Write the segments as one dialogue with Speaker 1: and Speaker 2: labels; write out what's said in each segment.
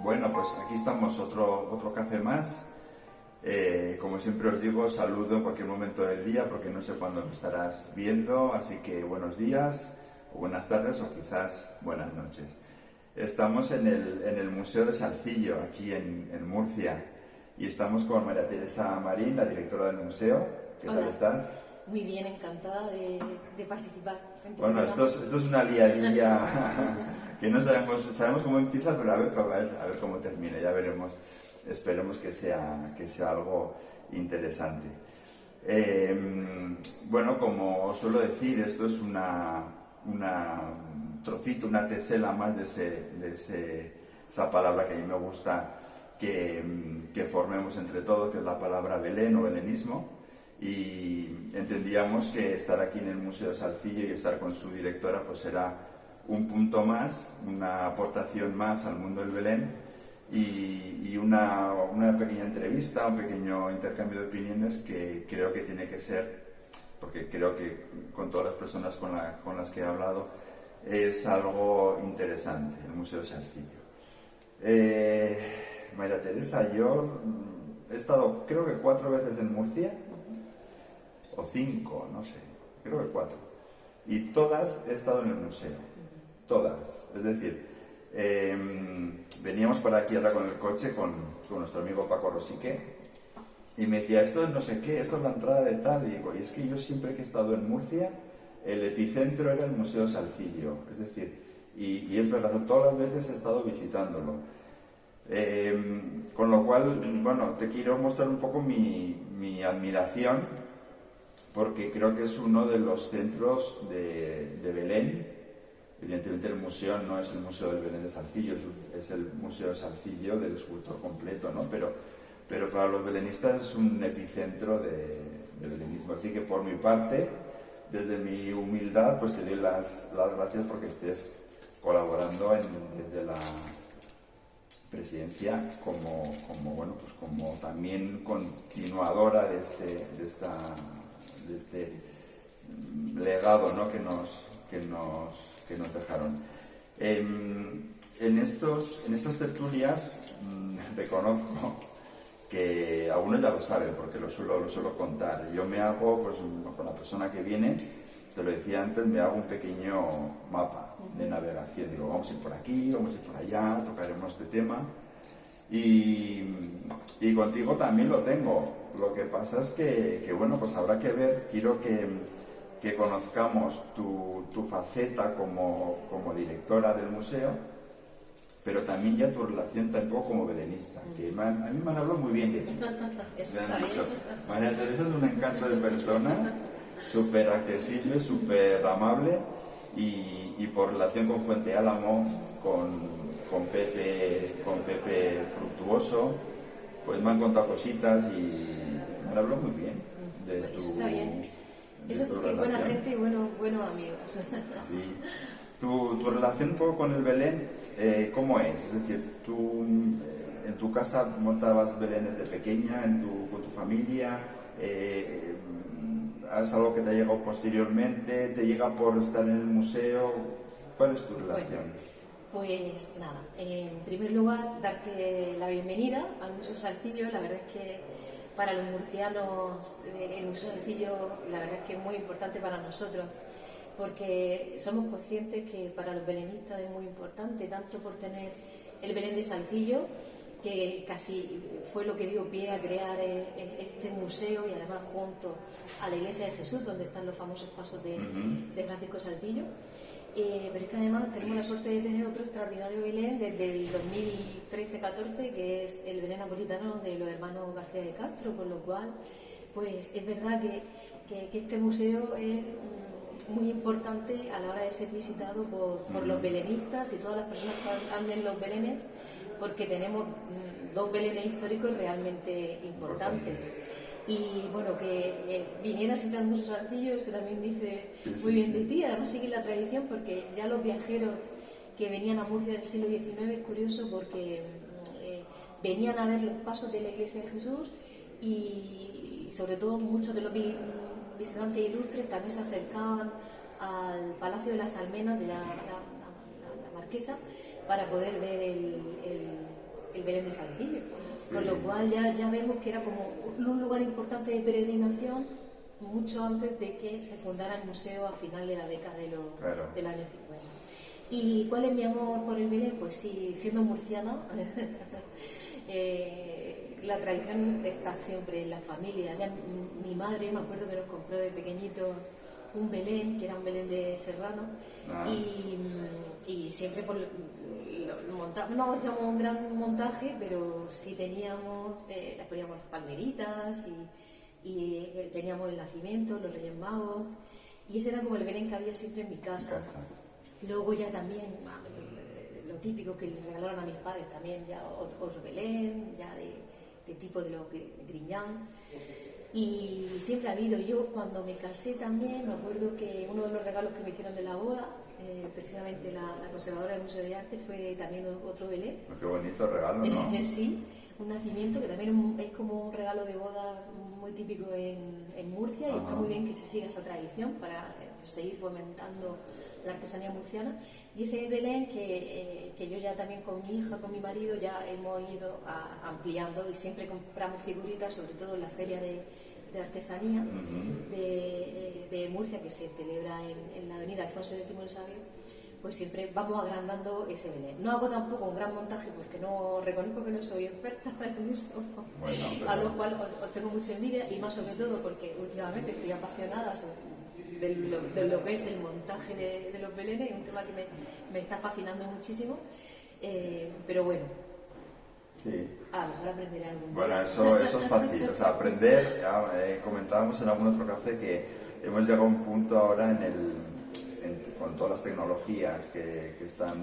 Speaker 1: Bueno, pues aquí estamos, otro café más. Como siempre os digo, saludo en cualquier momento del día porque no sé cuándo me estarás viendo, así que buenos días, o buenas tardes o quizás buenas noches. Estamos en el Museo de Salcillo, aquí en Murcia, y estamos con María Teresa Marín, la directora del museo. ¿Qué
Speaker 2: Hola.
Speaker 1: tal estás?
Speaker 2: Muy bien, encantada de participar.
Speaker 1: Bueno, esto es una liadilla que no sabemos cómo empieza, pero a ver cómo termina, ya veremos. Esperemos que sea algo interesante. Bueno, como os suelo decir, esto es una trocito, una tesela más de esa palabra que a mí me gusta que formemos entre todos, que es la palabra Belén o belenismo. Y entendíamos que estar aquí en el Museo de Salcillo y estar con su directora pues era un punto más, una aportación más al mundo del Belén y una pequeña entrevista, un pequeño intercambio de opiniones que creo que tiene que ser, porque creo que con todas las personas con las que he hablado es algo interesante, el Museo de Salcillo. María Teresa, yo he estado creo que 4 veces en Murcia, o 5, no sé, creo que 4. Y todas he estado en el museo, todas. Es decir, veníamos para aquí ahora con el coche con nuestro amigo Paco Rosique y me decía, esto es no sé qué, esto es la entrada de tal. Y digo, y es que yo siempre que he estado en Murcia, el epicentro era el Museo Salcillo. Es decir, y es verdad, todas las veces he estado visitándolo. Con lo cual, bueno, te quiero mostrar un poco mi admiración, porque creo que es uno de los centros de Belén. Evidentemente el museo no es el Museo del Belén de Salcillo, es el Museo de Salcillo del escultor completo, ¿no? Pero para los belenistas es un epicentro de belenismo. Así que por mi parte, desde mi humildad, pues te doy las gracias porque estés colaborando desde la presidencia como también continuadora de este legado, ¿no? que nos dejaron. En estas tertulias reconozco que algunos ya lo saben porque lo suelo contar. Yo me hago, pues con la persona que viene, te lo decía antes, me hago un pequeño mapa de navegación. Digo, vamos a ir por aquí, vamos a ir por allá, tocaremos este tema. Y contigo también lo tengo. Lo que pasa es que bueno, pues habrá que ver. Quiero que conozcamos tu faceta como directora del museo, pero también ya tu relación tampoco como belenista, que a mí me han hablado muy bien de ti. Me han dicho, María Teresa es un encanto de persona, súper accesible, súper amable, y por relación con Fuente Álamo, con Pepe Fructuoso, pues me han contado cositas y me han hablado muy bien de tu...
Speaker 2: Eso está bien. Eso es porque es buena gente y buenos amigos.
Speaker 1: Sí. Tu relación un poco con el Belén, ¿cómo es? Es decir, tú en tu casa montabas belenes de pequeña, con tu familia, ¿es algo que te ha llegado posteriormente? ¿Te llega por estar en el museo? ¿Cuál es tu relación?
Speaker 2: Pues nada, en primer lugar, darte la bienvenida al Museo Salcillo. La verdad es que para los murcianos el Museo Salcillo, la verdad es que es muy importante para nosotros, porque somos conscientes que para los belenistas es muy importante, tanto por tener el Belén de Salcillo, que casi fue lo que dio pie a crear este museo, y además junto a la Iglesia de Jesús, donde están los famosos pasos de Francisco Salcillo. Pero es que además tenemos la suerte de tener otro extraordinario Belén desde el 2013-14, que es el Belén napolitano de los hermanos García de Castro, con lo cual pues es verdad que este museo es muy importante a la hora de ser visitado por los belenistas y todas las personas que anden los belenes, porque tenemos 2 belenes históricos realmente importantes. Y bueno, que viniera siempre al Museo Salcillo, eso también dice muy bien de ti. Además sigue la tradición, porque ya los viajeros que venían a Murcia en el siglo XIX, es curioso porque venían a ver los pasos de la Iglesia de Jesús, y sobre todo muchos de los visitantes ilustres también se acercaban al Palacio de las Almenas de la Marquesa para poder ver Belén de Salcillo, con lo cual ya vemos que era como un lugar importante de peregrinación mucho antes de que se fundara el museo a final de la década del año 50. ¿Y cuál es mi amor por el Belén? Pues sí, siendo murciana, la tradición está siempre en las familias. Ya mi madre, me acuerdo que nos compró de pequeñitos un Belén, que era un Belén de Serrano, y siempre no hacíamos un gran montaje, pero sí teníamos, le poníamos las palmeritas y teníamos el nacimiento, los Reyes Magos, y ese era como el Belén que había siempre en mi casa. Luego ya también lo típico que le regalaron a mis padres también, ya otro Belén, ya de tipo de lo que Griñán. Y siempre ha habido. Yo cuando me casé también, me acuerdo que uno de los regalos que me hicieron de la boda, precisamente la conservadora del Museo de Arte, fue también otro Belén.
Speaker 1: Qué bonito regalo, ¿no?
Speaker 2: Sí, un nacimiento que también es como un regalo de boda muy típico en Murcia. Y está muy bien que se siga esa tradición para seguir fomentando la artesanía murciana. Y ese Belén que yo ya también con mi hija, con mi marido, ya hemos ido ampliando, y siempre compramos figuritas, sobre todo en la feria de artesanía de Murcia, que se celebra en la avenida Alfonso X el Sabio. Pues siempre vamos agrandando ese Belén. No hago tampoco un gran montaje porque no reconozco que no soy experta en eso, a lo cual os tengo mucha envidia, y más sobre todo porque últimamente estoy apasionada de lo que es el montaje de los Belenes, un tema que me está fascinando muchísimo, pero bueno,
Speaker 1: sí.
Speaker 2: A lo mejor aprenderé algún día.
Speaker 1: Bueno, eso es fácil, o sea, aprender, comentábamos en algún otro café que hemos llegado a un punto ahora con todas las tecnologías que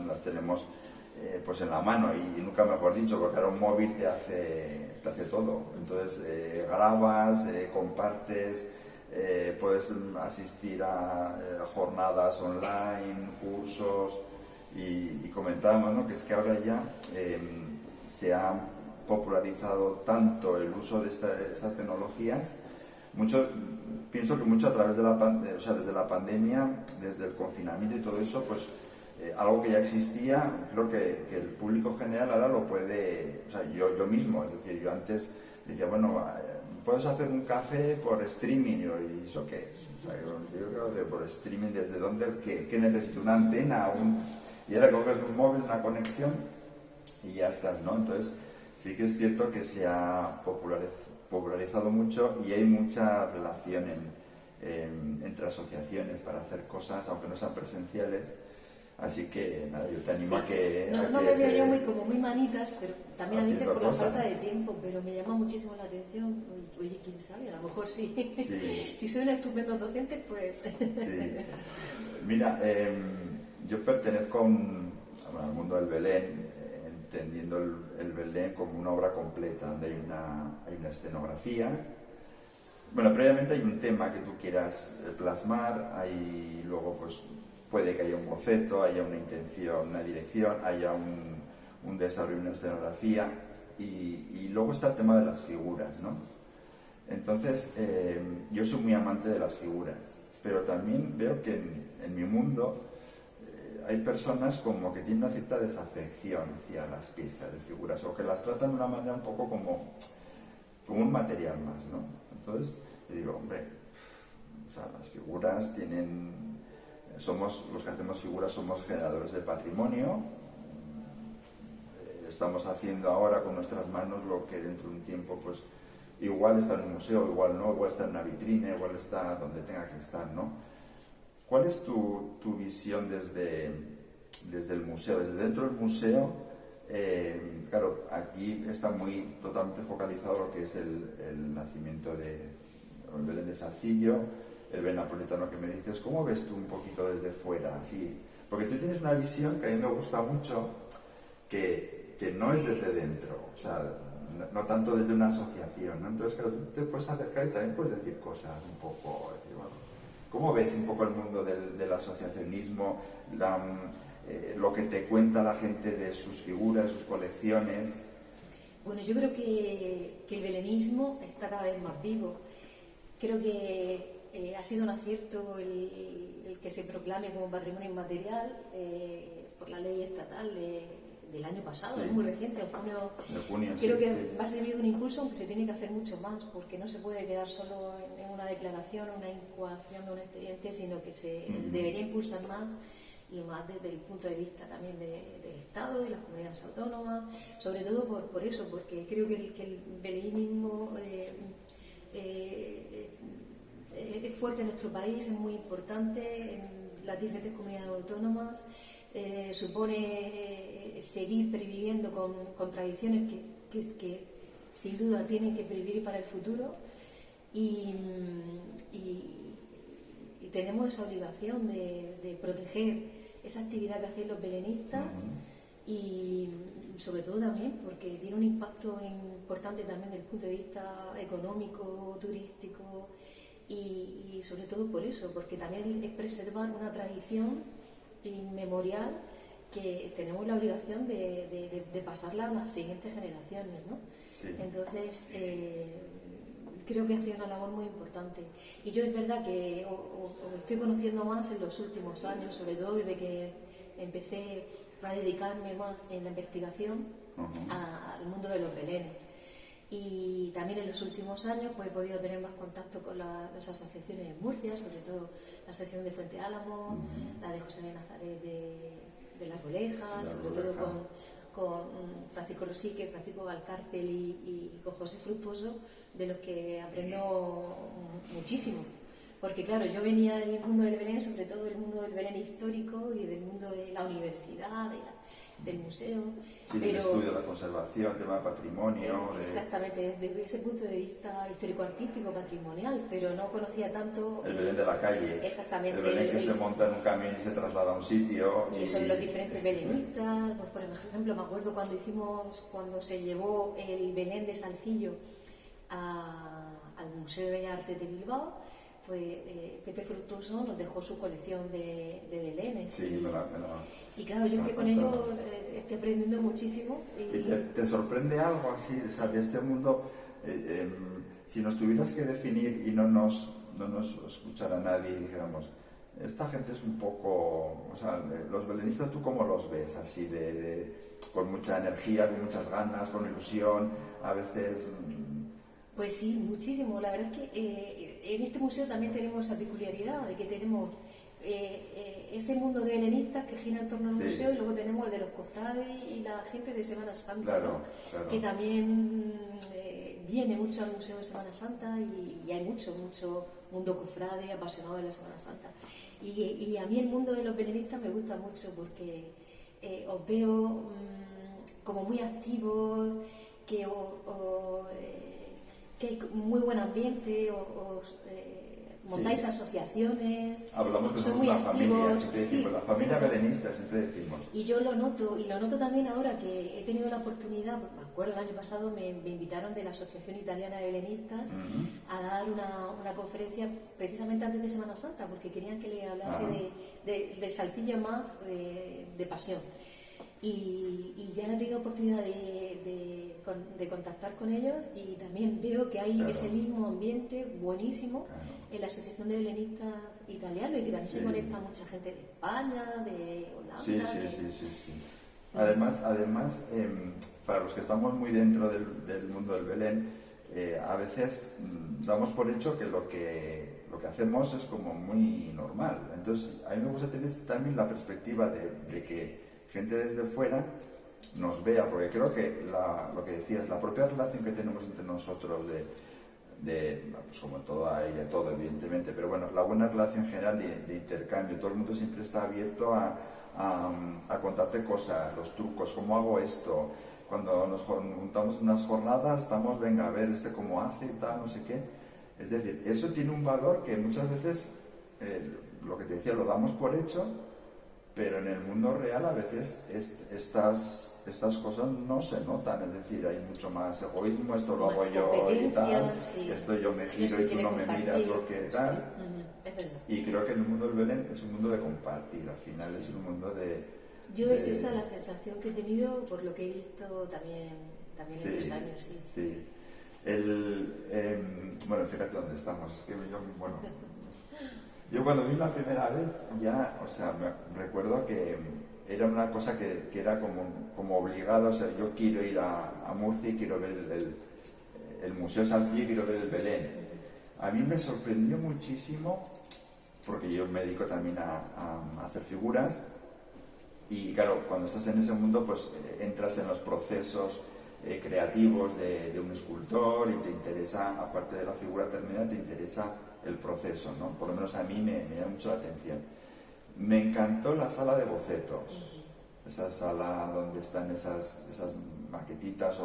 Speaker 1: las tenemos pues en la mano, y nunca mejor dicho, porque ahora un móvil te hace todo. Entonces grabas, compartes, puedes asistir a jornadas online, cursos, y comentábamos, ¿no?, que es que ahora ya se ha popularizado tanto el uso de estas tecnologías. Pienso que mucho a través de desde la pandemia, desde el confinamiento y todo eso, pues algo que ya existía, creo que el público general ahora lo puede, o sea, yo mismo, es decir, yo antes decía, bueno, puedes hacer un café por streaming, ¿y eso qué es? O sea, yo creo que por streaming, ¿desde dónde? ¿Qué necesito? ¿Una antena? Y ahora coges un móvil, una conexión y ya estás, ¿no? Entonces sí que es cierto que se ha popularizado mucho, y hay mucha relación entre asociaciones para hacer cosas, aunque no sean presenciales. Así que nada, yo te animo a que...
Speaker 2: No me veo yo muy manitas, pero también a veces por la
Speaker 1: cosas.
Speaker 2: falta de tiempo, pero me llama muchísimo la atención. Oye, quién sabe, a lo mejor sí. Si soy un estupendo docente, pues...
Speaker 1: Sí. Mira, yo pertenezco al mundo del Belén, entendiendo el Belén como una obra completa, donde hay una escenografía. Bueno, previamente hay un tema que tú quieras plasmar, luego pues puede que haya un boceto, haya una intención, una dirección, haya un desarrollo, una escenografía, y luego está el tema de las figuras, ¿no? Entonces, yo soy muy amante de las figuras, pero también veo que en mi mundo hay personas como que tienen una cierta desafección hacia las piezas de figuras, o que las tratan de una manera un poco como un material más, ¿no? Entonces, yo digo, hombre, o sea, las figuras los que hacemos figuras somos generadores de patrimonio, estamos haciendo ahora con nuestras manos lo que dentro de un tiempo, pues, igual está en un museo, igual no, igual está en una vitrina, igual está donde tenga que estar, ¿no? ¿Cuál es tu visión desde el museo, desde dentro del museo? Claro, aquí está totalmente focalizado lo que es el nacimiento de Belén de Salcillo, el Belén napolitano que me dices. ¿Cómo ves tú un poquito desde fuera? Así, porque tú tienes una visión que a mí me gusta mucho, que no es desde dentro, o sea, no tanto desde una asociación, ¿no? Entonces, claro, tú te puedes acercar y también puedes decir cosas un poco, decir, bueno, ¿cómo ves un poco el mundo del asociacionismo, lo que te cuenta la gente de sus figuras, sus colecciones?
Speaker 2: Bueno, yo creo que el belenismo está cada vez más vivo. Creo que ha sido un acierto el que se proclame como patrimonio inmaterial por la ley estatal del año pasado,
Speaker 1: Sí.
Speaker 2: es muy reciente, en junio.
Speaker 1: De junio,
Speaker 2: Creo
Speaker 1: sí,
Speaker 2: que
Speaker 1: sí.
Speaker 2: va a servir de un impulso, aunque se tiene que hacer mucho más, porque no se puede quedar solo en una declaración, una incoación de un expediente, sino que se debería impulsar más, y más desde el punto de vista también del Estado y las comunidades autónomas, sobre todo por eso, porque creo que el belenismo es fuerte en nuestro país, es muy importante en las diferentes comunidades autónomas, supone seguir perviviendo con tradiciones que sin duda tienen que pervivir para el futuro, y tenemos esa obligación de proteger esa actividad que hacen los belenistas, y sobre todo también porque tiene un impacto importante también desde el punto de vista económico, turístico, y sobre todo por eso, porque también es preservar una tradición inmemorial que tenemos la obligación de pasarla a las siguientes generaciones, ¿no?
Speaker 1: Sí.
Speaker 2: Entonces, creo que hace una labor muy importante. Y yo es verdad que os estoy conociendo más en los últimos años, sobre todo desde que empecé a dedicarme más en la investigación al mundo de los belenes. Y también en los últimos años pues he podido tener más contacto con las asociaciones en Murcia, sobre todo la asociación de Fuente Álamo, la de José de Nazaret de Las Rolejas, sobre todo con Francisco Rosique, Francisco Valcárcel y con José Fructuoso, de los que aprendo muchísimo. Porque claro, yo venía del mundo del Belén, sobre todo del mundo del Belén histórico y del mundo de la universidad, del museo.
Speaker 1: Sí, del estudio de la conservación, el tema del patrimonio.
Speaker 2: Exactamente, desde ese punto de vista histórico-artístico, patrimonial, pero no conocía tanto...
Speaker 1: El Belén de la calle.
Speaker 2: Exactamente.
Speaker 1: El Belén que se monta en un camión y se traslada a un sitio.
Speaker 2: Y son los diferentes belenistas. Pues, por ejemplo, me acuerdo cuando se llevó el Belén de Salcillo al Museo de Bellas Artes de Bilbao, pues Pepe Fructuoso nos dejó su colección de belenes.
Speaker 1: Sí,
Speaker 2: y claro, yo que con ello estoy aprendiendo muchísimo.
Speaker 1: ¿Y te sorprende algo así, de este mundo? Si nos tuvieras que definir y no nos escuchara nadie y dijéramos, esta gente es un poco... O sea, los belenistas, ¿tú cómo los ves? Así con mucha energía, con muchas ganas, con ilusión, a veces...
Speaker 2: Pues sí, muchísimo. La verdad es que en este museo también tenemos esa peculiaridad de que tenemos ese mundo de belenistas que gira en torno al museo, y luego tenemos el de los cofrades y la gente de Semana Santa,
Speaker 1: claro.
Speaker 2: que también viene mucho al Museo de Semana Santa, y hay mucho mundo cofrade apasionado de la Semana Santa. Y a mí el mundo de los belenistas me gusta mucho porque os veo como muy activos, que hay muy buen ambiente, montáis asociaciones.
Speaker 1: Hablamos que
Speaker 2: son
Speaker 1: somos
Speaker 2: muy
Speaker 1: una
Speaker 2: activos,
Speaker 1: familia, siempre decimos, la familia belenista, siempre decimos.
Speaker 2: Y yo lo noto, y lo noto también ahora que he tenido la oportunidad, pues me acuerdo el año pasado me invitaron de la Asociación Italiana de Belenistas a dar una conferencia precisamente antes de Semana Santa, porque querían que le hablase del Salcillo más de pasión. Y ya he tenido oportunidad de contactar con ellos, y también veo que hay ese mismo ambiente buenísimo en la Asociación de Belenistas Italianos, y que también se conecta mucha gente de España, de Holanda.
Speaker 1: Sí. Además, para los que estamos muy dentro del mundo del Belén, a veces damos por hecho que lo que hacemos es como muy normal. Entonces, a mí me gusta tener también la perspectiva de que gente desde fuera nos vea, porque creo que lo que decías, la propia relación que tenemos entre nosotros pues como todo evidentemente, pero bueno, la buena relación general de intercambio, todo el mundo siempre está abierto a contarte cosas, los trucos, cómo hago esto. Cuando nos juntamos en unas jornadas, estamos, venga, a ver cómo hace y tal, no sé qué. Es decir, eso tiene un valor que muchas veces, lo que te decía, lo damos por hecho, pero en el mundo real a veces estas cosas no se notan, es decir, hay mucho más egoísmo, esto lo hago yo y tal, esto yo me giro y tú no me miras porque tal. Y creo que el mundo del Belén es un mundo de compartir, al final es un mundo de...
Speaker 2: Es esa la sensación que he tenido por lo que he visto también en estos años,
Speaker 1: sí. Bueno, fíjate dónde estamos, es que yo cuando vine la primera vez ya, o sea, me recuerdo que era una cosa que era como obligada, o sea, yo quiero ir a Murcia y quiero ver el Museo Salcillo y quiero ver el Belén. A mí me sorprendió muchísimo, porque yo me dedico también a hacer figuras, y claro, cuando estás en ese mundo, pues entras en los procesos creativos de un escultor y te interesa, aparte de la figura terminada, te interesa el proceso, ¿no? Por lo menos a mí me llama mucho la atención. Me encantó la sala de bocetos, esa sala donde están esas maquetitas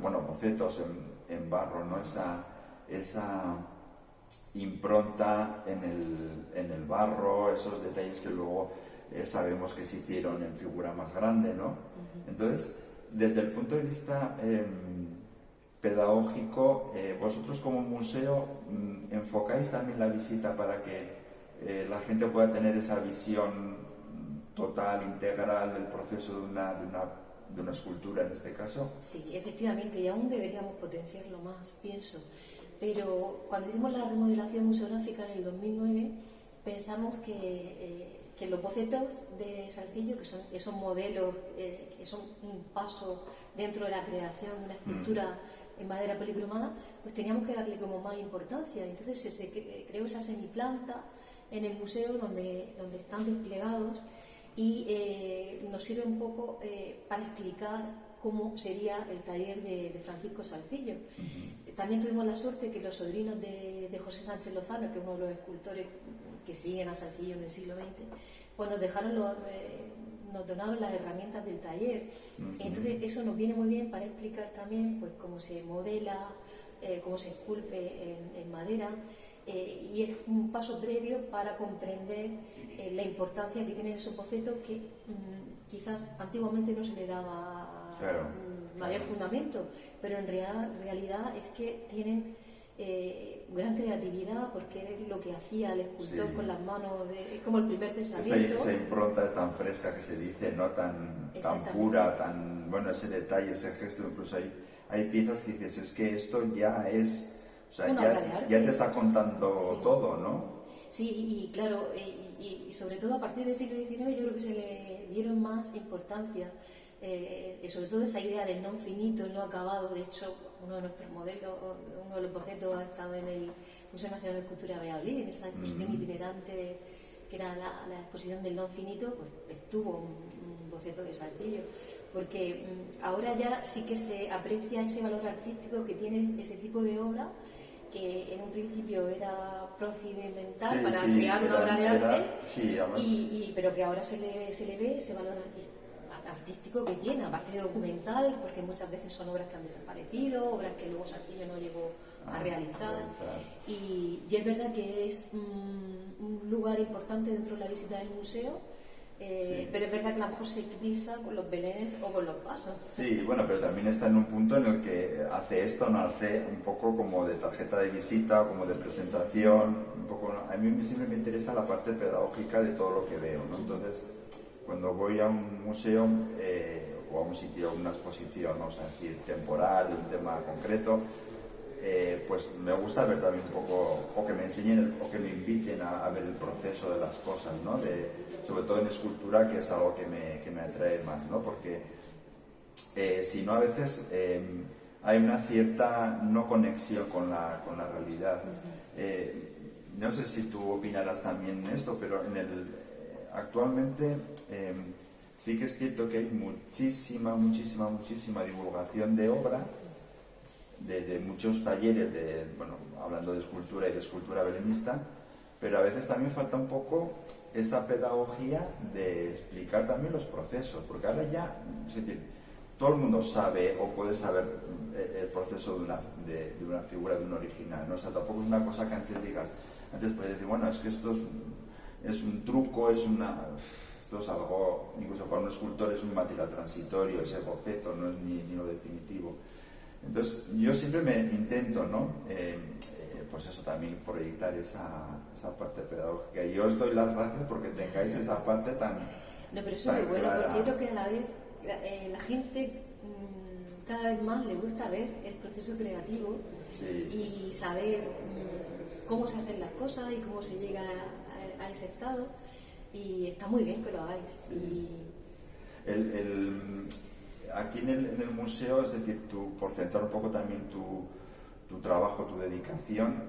Speaker 1: bueno, bocetos en barro, ¿no? Esa impronta en el barro, esos detalles que luego sabemos que se hicieron en figura más grande, ¿no? Entonces, desde el punto de vista pedagógico, vosotros como museo enfocáis también la visita para que la gente pueda tener esa visión total, integral del proceso de una escultura en este caso.
Speaker 2: Sí, efectivamente, y aún deberíamos potenciarlo más, pienso. Pero cuando hicimos la remodelación museográfica en el 2009, pensamos que los bocetos de Salcillo, que son esos modelos que son un paso dentro de la creación de una escultura en madera policromada, pues teníamos que darle como más importancia. Entonces se creó esa semiplanta en el museo donde están desplegados y nos sirve un poco para explicar cómo sería el taller de Francisco Salcillo. También tuvimos la suerte que los sobrinos de José Sánchez Lozano, que es uno de los escultores que siguen a Salcillo en el siglo XX, pues nos donaron las herramientas del taller. Entonces eso nos viene muy bien para explicar también pues cómo se modela, cómo se esculpe en madera, y es un paso previo para comprender la importancia que tienen esos bocetos que quizás antiguamente no se le daba mayor fundamento, pero en realidad es que tienen gran creatividad, porque es lo que hacía el escultor con las manos, es como el primer pensamiento.
Speaker 1: Esa impronta tan fresca que se dice, ¿no? Tan pura, bueno, ese detalle, ese gesto, incluso hay piezas que dices, es que esto ya es, o sea, ya te está contando todo, ¿no?
Speaker 2: Sí, y claro, y sobre todo a partir del siglo XIX yo creo que se le dieron más importancia, sobre todo esa idea del no finito, el no acabado. De hecho, uno de nuestros modelos, uno de los bocetos ha estado en el Museo Nacional de Escultura de Valladolid, en esa exposición itinerante que era la exposición del no finito, pues estuvo un boceto de Salcillo, porque ahora ya sí que se aprecia ese valor artístico que tiene ese tipo de obra, que en un principio era procedimental para crear una obra de arte, pero que ahora se le ve ese valor artístico que tiene, aparte de documental, porque muchas veces son obras que han desaparecido, obras que luego Salcillo no llegó a realizar, y es verdad que es un lugar importante dentro de la visita del museo. Pero es verdad que a lo mejor se pisa con los belenes o con los pasos.
Speaker 1: Sí, bueno, pero también está en un punto en el que hace esto, no hace un poco como de tarjeta de visita, como de presentación, un poco, a mí siempre me interesa la parte pedagógica de todo lo que veo, ¿no? Entonces, cuando voy a un museo o a un sitio, a una exposición, vamos a decir, temporal, de un tema concreto, pues me gusta ver también un poco, o que me enseñen, o que me inviten a ver el proceso de las cosas, ¿no? Sobre todo en escultura, que es algo que me atrae más, ¿no? Porque si no, a veces hay una cierta no conexión con la realidad. No sé si tú opinarás también en esto, pero actualmente sí que es cierto que hay muchísima divulgación de obra, de muchos talleres, hablando de escultura y de escultura belenista, pero a veces también falta un poco esa pedagogía de explicar también los procesos, porque ahora ya, es decir, todo el mundo sabe o puede saber el proceso de una figura, de un original, ¿no? O sea, tampoco es una cosa que antes puedes decir, bueno, es que esto es un truco, esto es algo, incluso para un escultor es un material transitorio, ese boceto no es ni lo definitivo. Entonces, yo siempre me intento, ¿no? Pues eso también, proyectar esa parte pedagógica. Y yo os doy las gracias porque tengáis esa parte tan.
Speaker 2: No, pero eso es muy bueno, porque yo creo que a la vez la gente cada vez más le gusta ver el proceso creativo y saber cómo se hacen las cosas y cómo se llega a ese estado. Y está muy bien que lo hagáis.
Speaker 1: Aquí en el museo, es decir, por centrar un poco también tu trabajo, tu dedicación,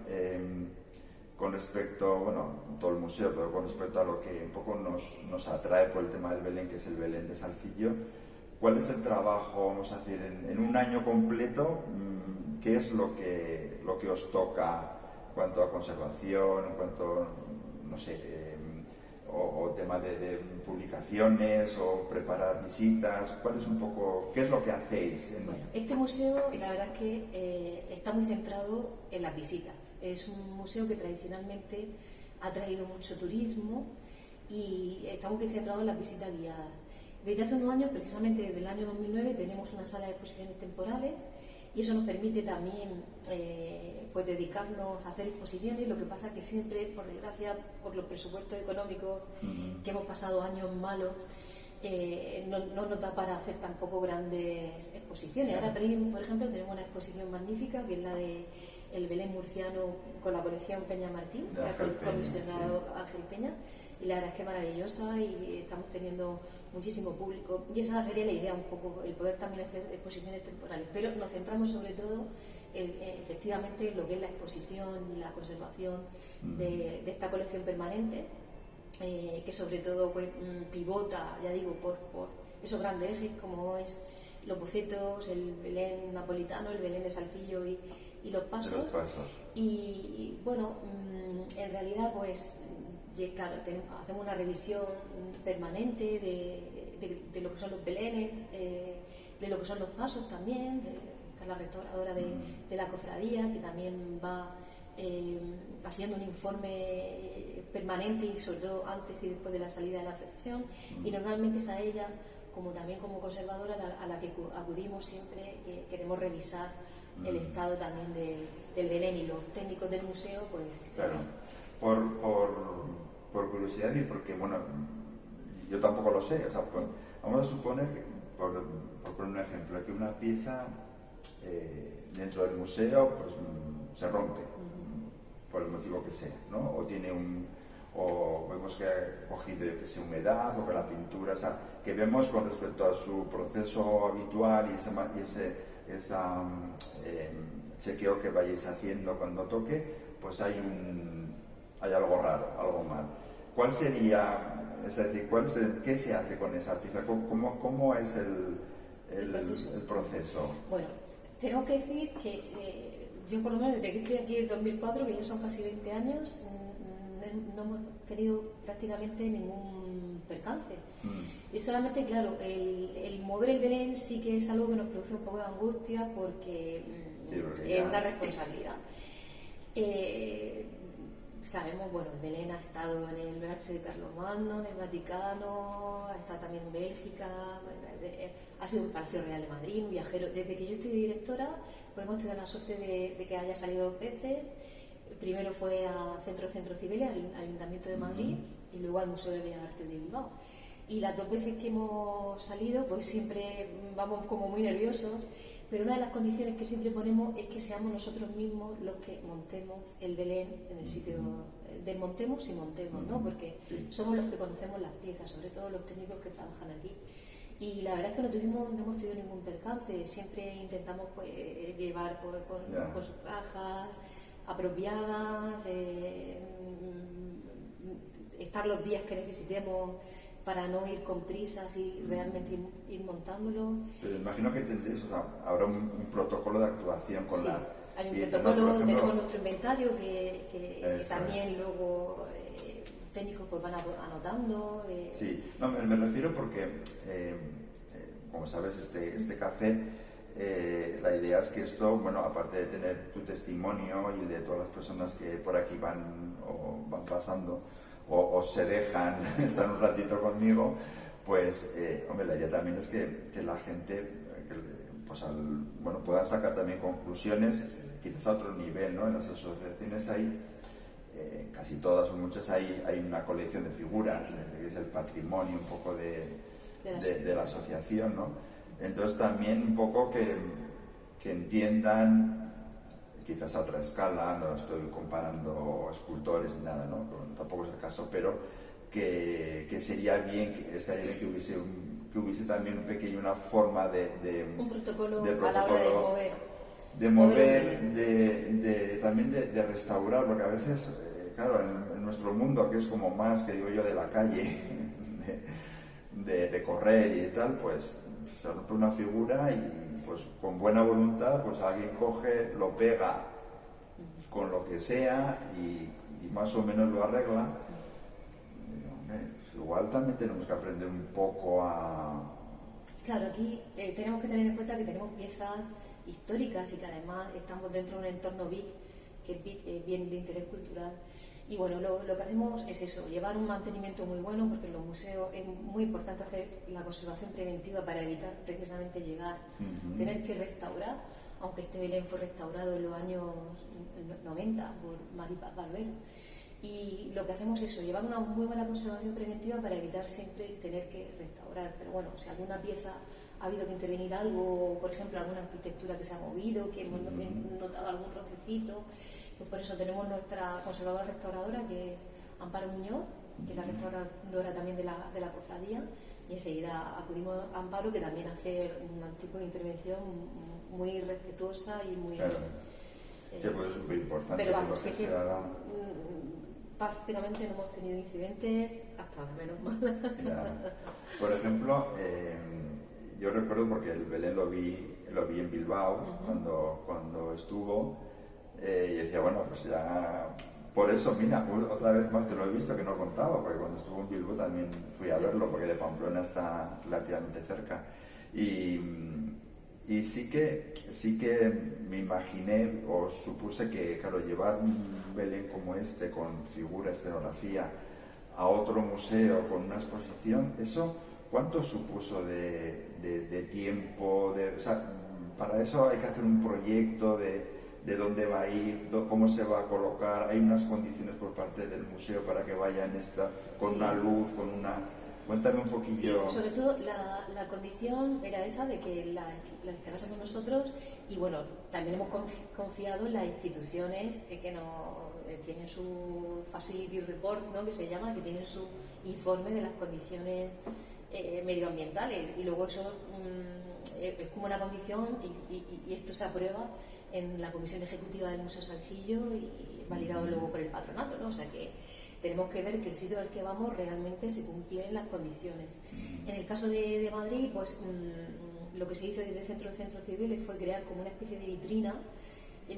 Speaker 1: con respecto, bueno, todo el museo, pero con respecto a lo que un poco nos atrae por el tema del Belén, que es el Belén de Salcillo, ¿cuál es el trabajo, vamos a decir, en un año completo? ¿Qué es lo que os toca en cuanto a conservación, en cuanto, no sé, o tema de publicaciones o preparar visitas? ¿Cuál es un poco, qué es lo que hacéis?
Speaker 2: Bueno, este museo, la verdad es que está muy centrado en las visitas. Es un museo que tradicionalmente ha traído mucho turismo y está muy centrado en las visitas guiadas. Desde hace unos años, precisamente desde el año 2009, tenemos una sala de exposiciones temporales y eso nos permite también pues dedicarnos a hacer exposiciones. Lo que pasa que siempre, por desgracia, por los presupuestos económicos que hemos pasado años malos, no nos da para hacer tampoco grandes exposiciones. Ahora, por ejemplo, tenemos una exposición magnífica que es la de el Belén murciano con la colección Peña Martín, que ha comisionado Ángel Peña, y la verdad es que es maravillosa y estamos teniendo muchísimo público, y esa sería la idea un poco, el poder también hacer exposiciones temporales, pero nos centramos sobre todo efectivamente en lo que es la exposición y la conservación de esta colección permanente, que sobre todo pues, pivota, ya digo, por esos grandes ejes como es los bocetos, el Belén napolitano, el Belén de Salcillo y los pasos. Y bueno, en realidad pues claro, hacemos una revisión permanente de lo que son los belenes, de lo que son los pasos también, está la restauradora de la cofradía que también va haciendo un informe permanente y sobre todo antes y después de la salida de la procesión, y normalmente es a ella como también como conservadora a la que acudimos siempre que queremos revisar el estado también del Belén, y los técnicos del museo pues
Speaker 1: claro. Por curiosidad y porque, bueno, yo tampoco lo sé, o sea, pues, vamos a suponer, por poner un ejemplo, que una pieza dentro del museo pues se rompe, por el motivo que sea, ¿no? O vemos que ha cogido, yo que sé, humedad, o que la pintura, o sea, que vemos con respecto a su proceso habitual y ese chequeo que vayáis haciendo cuando toque, pues hay algo raro, algo mal. ¿Cuál sería, es decir, qué se hace con esa pieza? ¿Cómo es el proceso?
Speaker 2: Bueno, tengo que decir que yo por lo menos desde que estoy aquí en 2004, que ya son casi 20 años, no hemos tenido prácticamente ningún percance. Y solamente, claro, el mover el Belén sí que es algo que nos produce un poco de angustia porque es una responsabilidad. Sabemos, bueno, el Belén ha estado en el Brache de Carlomagno, en el Vaticano, ha estado también en Bélgica, ha sido un Palacio Real de Madrid, un viajero. Desde que yo estoy directora, pues hemos tenido la suerte de que haya salido 2 veces. Primero fue a Centro Cibeles, al Ayuntamiento de Madrid, y luego al Museo de Bellas Artes de Bilbao. Y las 2 veces que hemos salido, pues siempre vamos como muy nerviosos, pero una de las condiciones que siempre ponemos es que seamos nosotros mismos los que montemos el Belén en el sitio, desmontemos y montemos, ¿no? Porque somos los que conocemos las piezas, sobre todo los técnicos que trabajan aquí. Y la verdad es que no hemos tenido ningún percance, siempre intentamos pues, llevar con sus cajas apropiadas, estar los días que necesitemos para no ir con prisas y realmente ir montándolo.
Speaker 1: Pero imagino que tendréis, o sea, habrá un protocolo de actuación con las...
Speaker 2: Hay un protocolo, ejemplo, tenemos nuestro inventario que también luego los técnicos pues van anotando.
Speaker 1: Sí, no, me refiero porque, como sabes, este café, la idea es que esto, bueno, aparte de tener tu testimonio y de todas las personas que por aquí van pasando o se dejan estar un ratito conmigo, pues, hombre, la idea también es que la gente pues puedan sacar también conclusiones, quizás a otro nivel, ¿no? En las asociaciones hay, casi todas o muchas, hay una colección de figuras, que es el patrimonio un poco de la asociación, ¿no? Entonces también un poco que entiendan, quizás a otra escala, no estoy comparando escultores ni nada, ¿no? Tampoco es el caso, pero que estaría bien que hubiese que hubiese también una forma
Speaker 2: un protocolo,
Speaker 1: de
Speaker 2: a la hora
Speaker 1: de mover, también de restaurar, porque a veces, claro, en nuestro mundo, que es como más, que digo yo, de la calle, de correr y tal, pues se rompe una figura y pues con buena voluntad, pues alguien coge, lo pega con lo que sea y más o menos lo arregla. Y, hombre, igual también tenemos que aprender un poco a...
Speaker 2: Claro, aquí tenemos que tener en cuenta que tenemos piezas históricas y que además estamos dentro de un entorno BIC, que es bien de interés cultural. Y bueno, lo que hacemos es eso, llevar un mantenimiento muy bueno, porque en los museos es muy importante hacer la conservación preventiva para evitar precisamente llegar, tener que restaurar, aunque este Belén fue restaurado en los años 90 por Maripaz Barbero. Y lo que hacemos es eso, llevar una muy buena conservación preventiva para evitar siempre tener que restaurar. Pero bueno, si alguna pieza ha habido que intervenir algo, por ejemplo, alguna arquitectura que se ha movido, que hemos notado algún rocecito, pues por eso tenemos nuestra conservadora restauradora, que es Amparo Muñoz, que es la restauradora también de la cofradía, y enseguida acudimos a Amparo, que también hace un tipo de intervención muy respetuosa y muy...
Speaker 1: Claro. Sí, pues es súper importante.
Speaker 2: Pero vamos, que prácticamente no hemos tenido incidentes hasta ahora, menos mal.
Speaker 1: Ya. Por ejemplo, yo recuerdo porque el Belén lo vi en Bilbao cuando estuvo, y decía, bueno, pues ya, por eso, mira, otra vez más que lo he visto, que no contaba, porque cuando estuvo en Bilbao también fui a verlo, porque de Pamplona está relativamente cerca. Y sí que me imaginé o supuse que, claro, llevar un Belén como este, con figura, escenografía, a otro museo con una exposición, ¿eso cuánto supuso de tiempo? O sea, para eso hay que hacer un proyecto de dónde va a ir, cómo se va a colocar, hay unas condiciones por parte del museo para que vaya en con una luz, con una... Cuéntame un poquillo.
Speaker 2: Sí, sobre todo la condición era esa de que la instalásemos nosotros y bueno, también hemos confiado en las instituciones que tienen su Facility Report, ¿no?, que se llama, que tienen su informe de las condiciones medioambientales y luego eso es como una condición y esto se aprueba en la Comisión Ejecutiva del Museo Salcillo y validado luego por el patronato, ¿no? O sea que tenemos que ver que el sitio al que vamos realmente se cumplen las condiciones. En el caso de Madrid, pues lo que se hizo desde Centro Civil fue crear como una especie de vitrina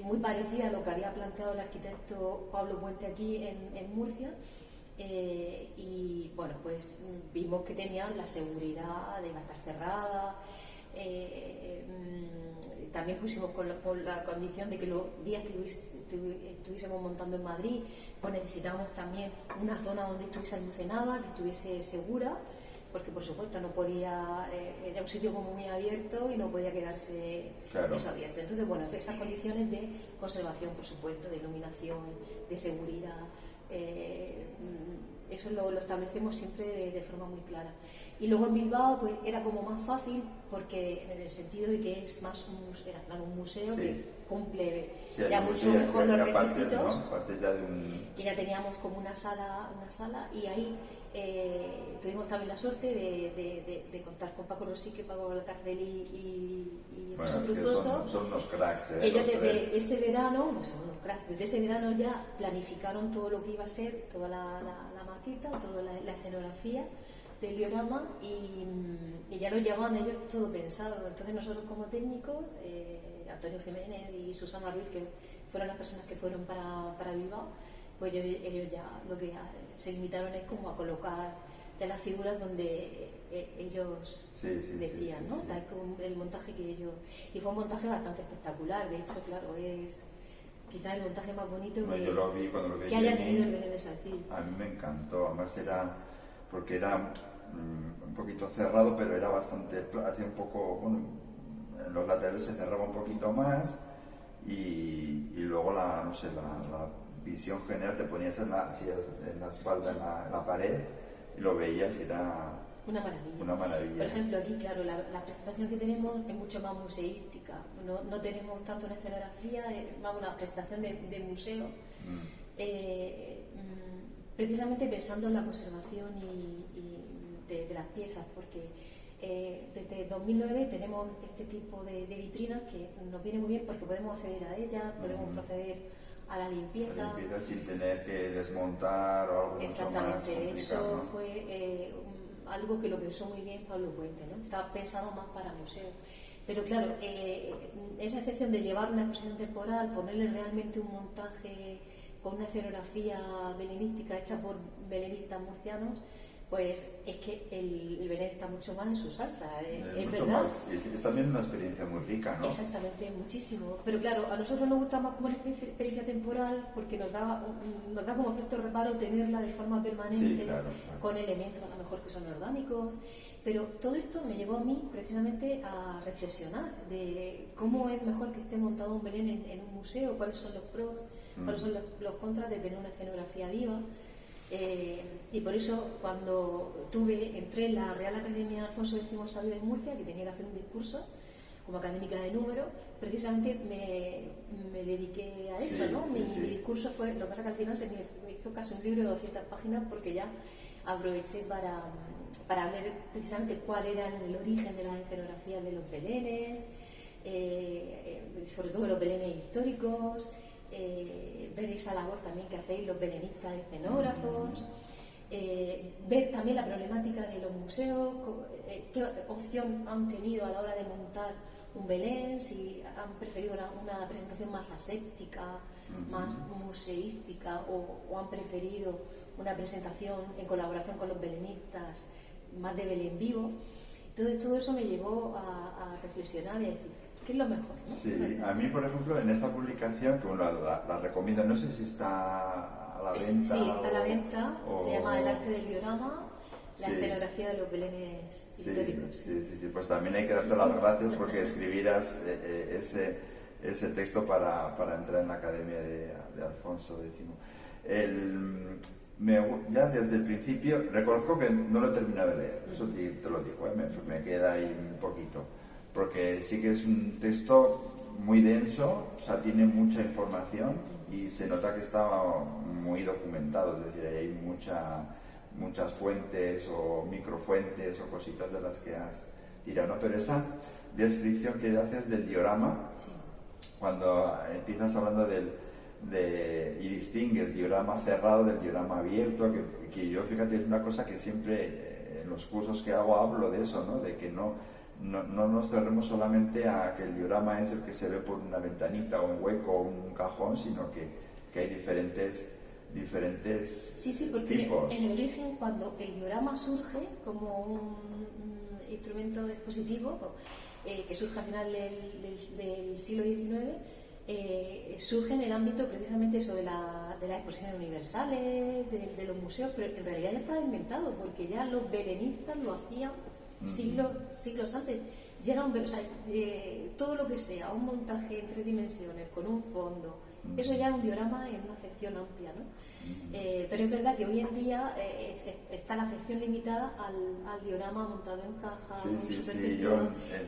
Speaker 2: muy parecida a lo que había planteado el arquitecto Pablo Puente aquí en Murcia. Y bueno, pues vimos que tenían la seguridad de estar cerrada. También pusimos con la condición de que los días que estuviésemos montando en Madrid, pues necesitábamos también una zona donde estuviese almacenada, que estuviese segura, porque por supuesto no podía, era un sitio como muy abierto y no podía quedarse eso abierto. Entonces, bueno, esas condiciones de conservación, por supuesto, de iluminación, de seguridad, eso lo establecemos siempre de forma muy clara. Y luego en Bilbao pues era como más fácil porque en el sentido de que es más un museo que cumple ya mucho mejor los requisitos, y ya teníamos como una sala y ahí tuvimos también la suerte de contar con Paco Rosique, Paco Valcardelli y José Fructuoso.
Speaker 1: Son unos cracks,
Speaker 2: ellos desde ese verano, desde ese verano ya planificaron todo lo que iba a ser, toda la maqueta, toda la escenografía del diorama y ya lo llevaban ellos todo pensado. Entonces nosotros como técnicos, Antonio Jiménez y Susana Ruiz, que fueron las personas que fueron para Bilbao, pues ellos ya lo que se limitaron es como a colocar ya las figuras donde ellos decían, ¿no? Tal como el montaje que ellos... Y fue un montaje bastante espectacular, de hecho, claro, es quizás el montaje más bonito
Speaker 1: yo lo vi cuando lo vi
Speaker 2: que haya tenido el Belén de Salcillo.
Speaker 1: A mí me encantó, además porque era un poquito cerrado, pero era bastante, hacía un poco, bueno, en los laterales se cerraba un poquito más y luego la visión general te ponías en la espalda, en la pared y lo veías y era
Speaker 2: una maravilla. Por ejemplo, aquí, claro, la presentación que tenemos es mucho más museística. No tenemos tanto una escenografía, es más una presentación de museo. Precisamente pensando en la conservación y de las piezas, porque desde 2009 tenemos este tipo de vitrinas que nos viene muy bien porque podemos acceder a ellas, podemos proceder a la limpieza.
Speaker 1: La limpieza sin tener que desmontar o algo mucho más complicado.
Speaker 2: Exactamente, eso
Speaker 1: ¿no?
Speaker 2: fue algo que lo pensó muy bien Pablo Puente, ¿no? Está pensado más para museos. Pero claro, esa excepción de llevar una exposición temporal, ponerle realmente un montaje con una escenografía belenística hecha por belenistas murcianos, pues es que el Belén está mucho más en su salsa, es
Speaker 1: mucho
Speaker 2: verdad.
Speaker 1: Más. Es también una experiencia muy rica, ¿no?
Speaker 2: Exactamente, muchísimo. Pero claro, a nosotros nos gusta más como una experiencia temporal porque nos da como efecto reparo tenerla de forma permanente,
Speaker 1: sí, claro.
Speaker 2: con elementos a lo mejor que son orgánicos. Pero todo esto me llevó a mí precisamente a reflexionar de cómo es mejor que esté montado un Belén en un museo, cuáles son los pros, cuáles son los contras de tener una escenografía viva. Y por eso cuando entré en la Real Academia Alfonso X Sabio de Murcia, que tenía que hacer un discurso como académica de número, precisamente me dediqué a eso, ¿no? Mi discurso fue, lo que pasa que al final se me hizo casi un libro de 200 páginas porque ya aproveché para hablar precisamente cuál era el origen de las escenografías de los belenes, sobre todo los belenes históricos, ver esa labor también que hacéis los belenistas escenógrafos, ver también la problemática de los museos, qué opción han tenido a la hora de montar un Belén, si han preferido una presentación más aséptica, más museística, o han preferido una presentación en colaboración con los belenistas más de Belén vivo. Entonces todo eso me llevó a reflexionar y a decir, ¿qué es lo mejor? ¿no?
Speaker 1: Sí, a mí por ejemplo en esa publicación, que bueno, la recomiendo, no sé si está a la venta.
Speaker 2: Sí, está a la venta, se llama El arte del diorama, la escenografía de los belenes históricos.
Speaker 1: Sí, pues también hay que darte las gracias porque escribirás ese texto para entrar en la Academia de Alfonso X. Ya desde el principio, reconozco que no lo he terminado de leer, eso te lo digo, me queda ahí un poquito, porque sí que es un texto muy denso, o sea, tiene mucha información y se nota que está muy documentado, es decir, hay muchas fuentes o microfuentes o cositas de las que has tirado, ¿no? Pero esa descripción que haces del diorama, cuando empiezas hablando y distingues diorama cerrado del diorama abierto, que yo, fíjate, es una cosa que siempre en los cursos que hago hablo de eso, ¿no? De que no nos cerremos solamente a que el diorama es el que se ve por una ventanita o un hueco o un cajón, sino que hay diferentes
Speaker 2: sí, porque
Speaker 1: tipos.
Speaker 2: En el origen, cuando el diorama surge como un instrumento expositivo, que surge a final del siglo XIX, surge en el ámbito precisamente eso de las exposiciones universales, de los museos, pero en realidad ya estaba inventado, porque ya los belenistas lo hacían siglos antes. Ya era todo lo que sea un montaje en 3 dimensiones con un fondo, eso ya es un diorama en una acepción amplia, ¿no? Pero es verdad que hoy en día está la acepción limitada al diorama montado en caja,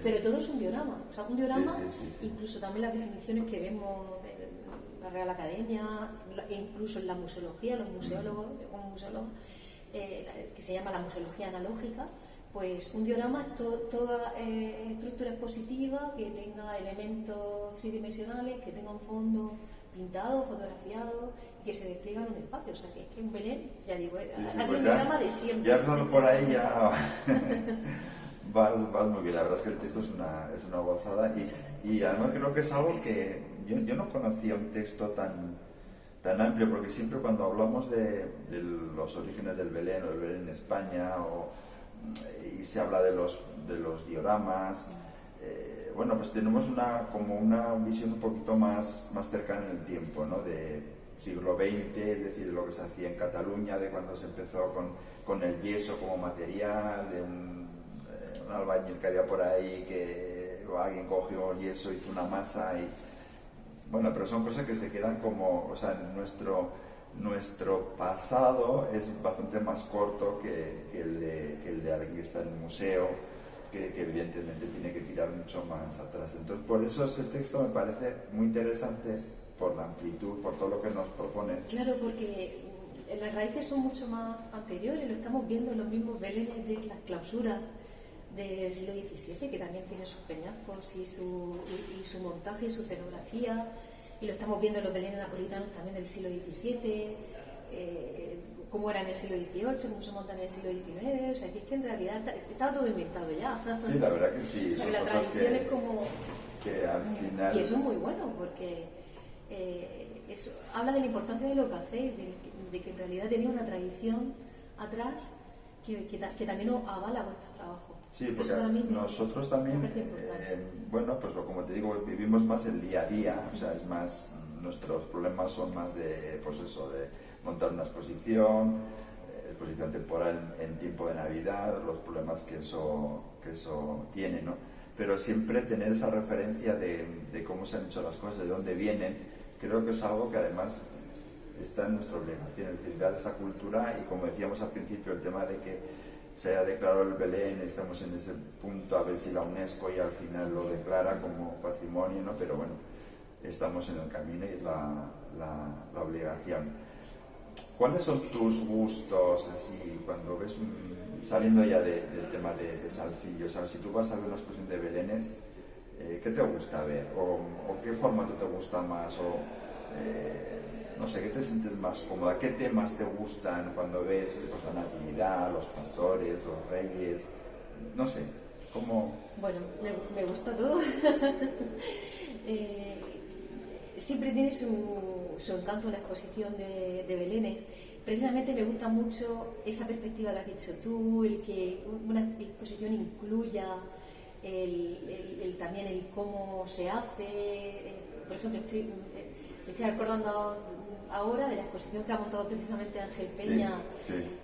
Speaker 2: pero todo es un diorama. O sea, un diorama, incluso también las definiciones que vemos en la Real Academia, incluso en la museología, los museólogos, que se llama la museología analógica. Pues un diorama es toda estructura expositiva que tenga elementos tridimensionales, que tenga un fondo pintado, fotografiado y que se despliega en un espacio. O sea, que es que un Belén, ya digo, ha sido un diorama de siempre.
Speaker 1: Ya empezando por ahí ya vas muy bien. La verdad es que el texto es una gozada y además creo que es algo que yo no conocía un texto tan amplio, porque siempre cuando hablamos de los orígenes del Belén o del Belén en España y se habla de los dioramas, bueno, pues tenemos una visión un poquito más cercana en el tiempo, ¿no? De siglo XX, es decir, de lo que se hacía en Cataluña, de cuando se empezó con el yeso como material, de un albañil que había por ahí, que alguien cogió el yeso, hizo una masa y... Bueno, pero son cosas que se quedan como... O sea, nuestro pasado es bastante más corto que el de alguien que está en el museo, que evidentemente tiene que tirar mucho más atrás. Entonces, por eso ese texto me parece muy interesante, por la amplitud, por todo lo que nos propone.
Speaker 2: Claro, porque las raíces son mucho más anteriores, lo estamos viendo en los mismos belenes de las clausuras del siglo XVII, que también tiene sus peñascos y su montaje y su escenografía, y lo estamos viendo en los belenes napolitanos también del siglo XVII, cómo era en el siglo XVIII, cómo se montan en el siglo XIX, o sea, que es que en realidad estaba todo inventado ya.
Speaker 1: Sí, la verdad que sí, son
Speaker 2: la
Speaker 1: cosas
Speaker 2: tradición es como...
Speaker 1: que al final...
Speaker 2: Y eso es muy bueno, porque eso habla de la importancia de lo que hacéis, de que en realidad tenéis una tradición atrás que también os avala vuestro trabajo.
Speaker 1: Sí, porque nosotros también, bueno, pues como te digo, vivimos más el día a día, o sea, es más, nuestros problemas son más de, pues eso, de montar una exposición temporal en tiempo de Navidad, los problemas que eso tiene, ¿no? Pero siempre tener esa referencia de cómo se han hecho las cosas, de dónde vienen, creo que es algo que además está en nuestra obligación, es decir, dar esa cultura, y como decíamos al principio, el tema de que se haya declarado el Belén, estamos en ese punto a ver si la UNESCO y al final lo declara como patrimonio, ¿no? Pero bueno, estamos en el camino y es la obligación. ¿Cuáles son tus gustos, así, cuando ves, saliendo ya del tema de Salcillo, ¿sabes? Si tú vas a ver una exposición de Belenes, ¿qué te gusta ver? ¿O qué formato te gusta más? ¿O no sé, qué te sientes más cómoda? ¿Qué temas te gustan cuando ves pues, la natividad, los pastores, los reyes? No sé, ¿cómo...?
Speaker 2: Bueno, me gusta todo. Siempre tiene su encanto la exposición de Belenes. Precisamente me gusta mucho esa perspectiva que has dicho tú, el que una exposición incluya también el cómo se hace. Por ejemplo, estoy acordando ahora de la exposición que ha montado precisamente Ángel Peña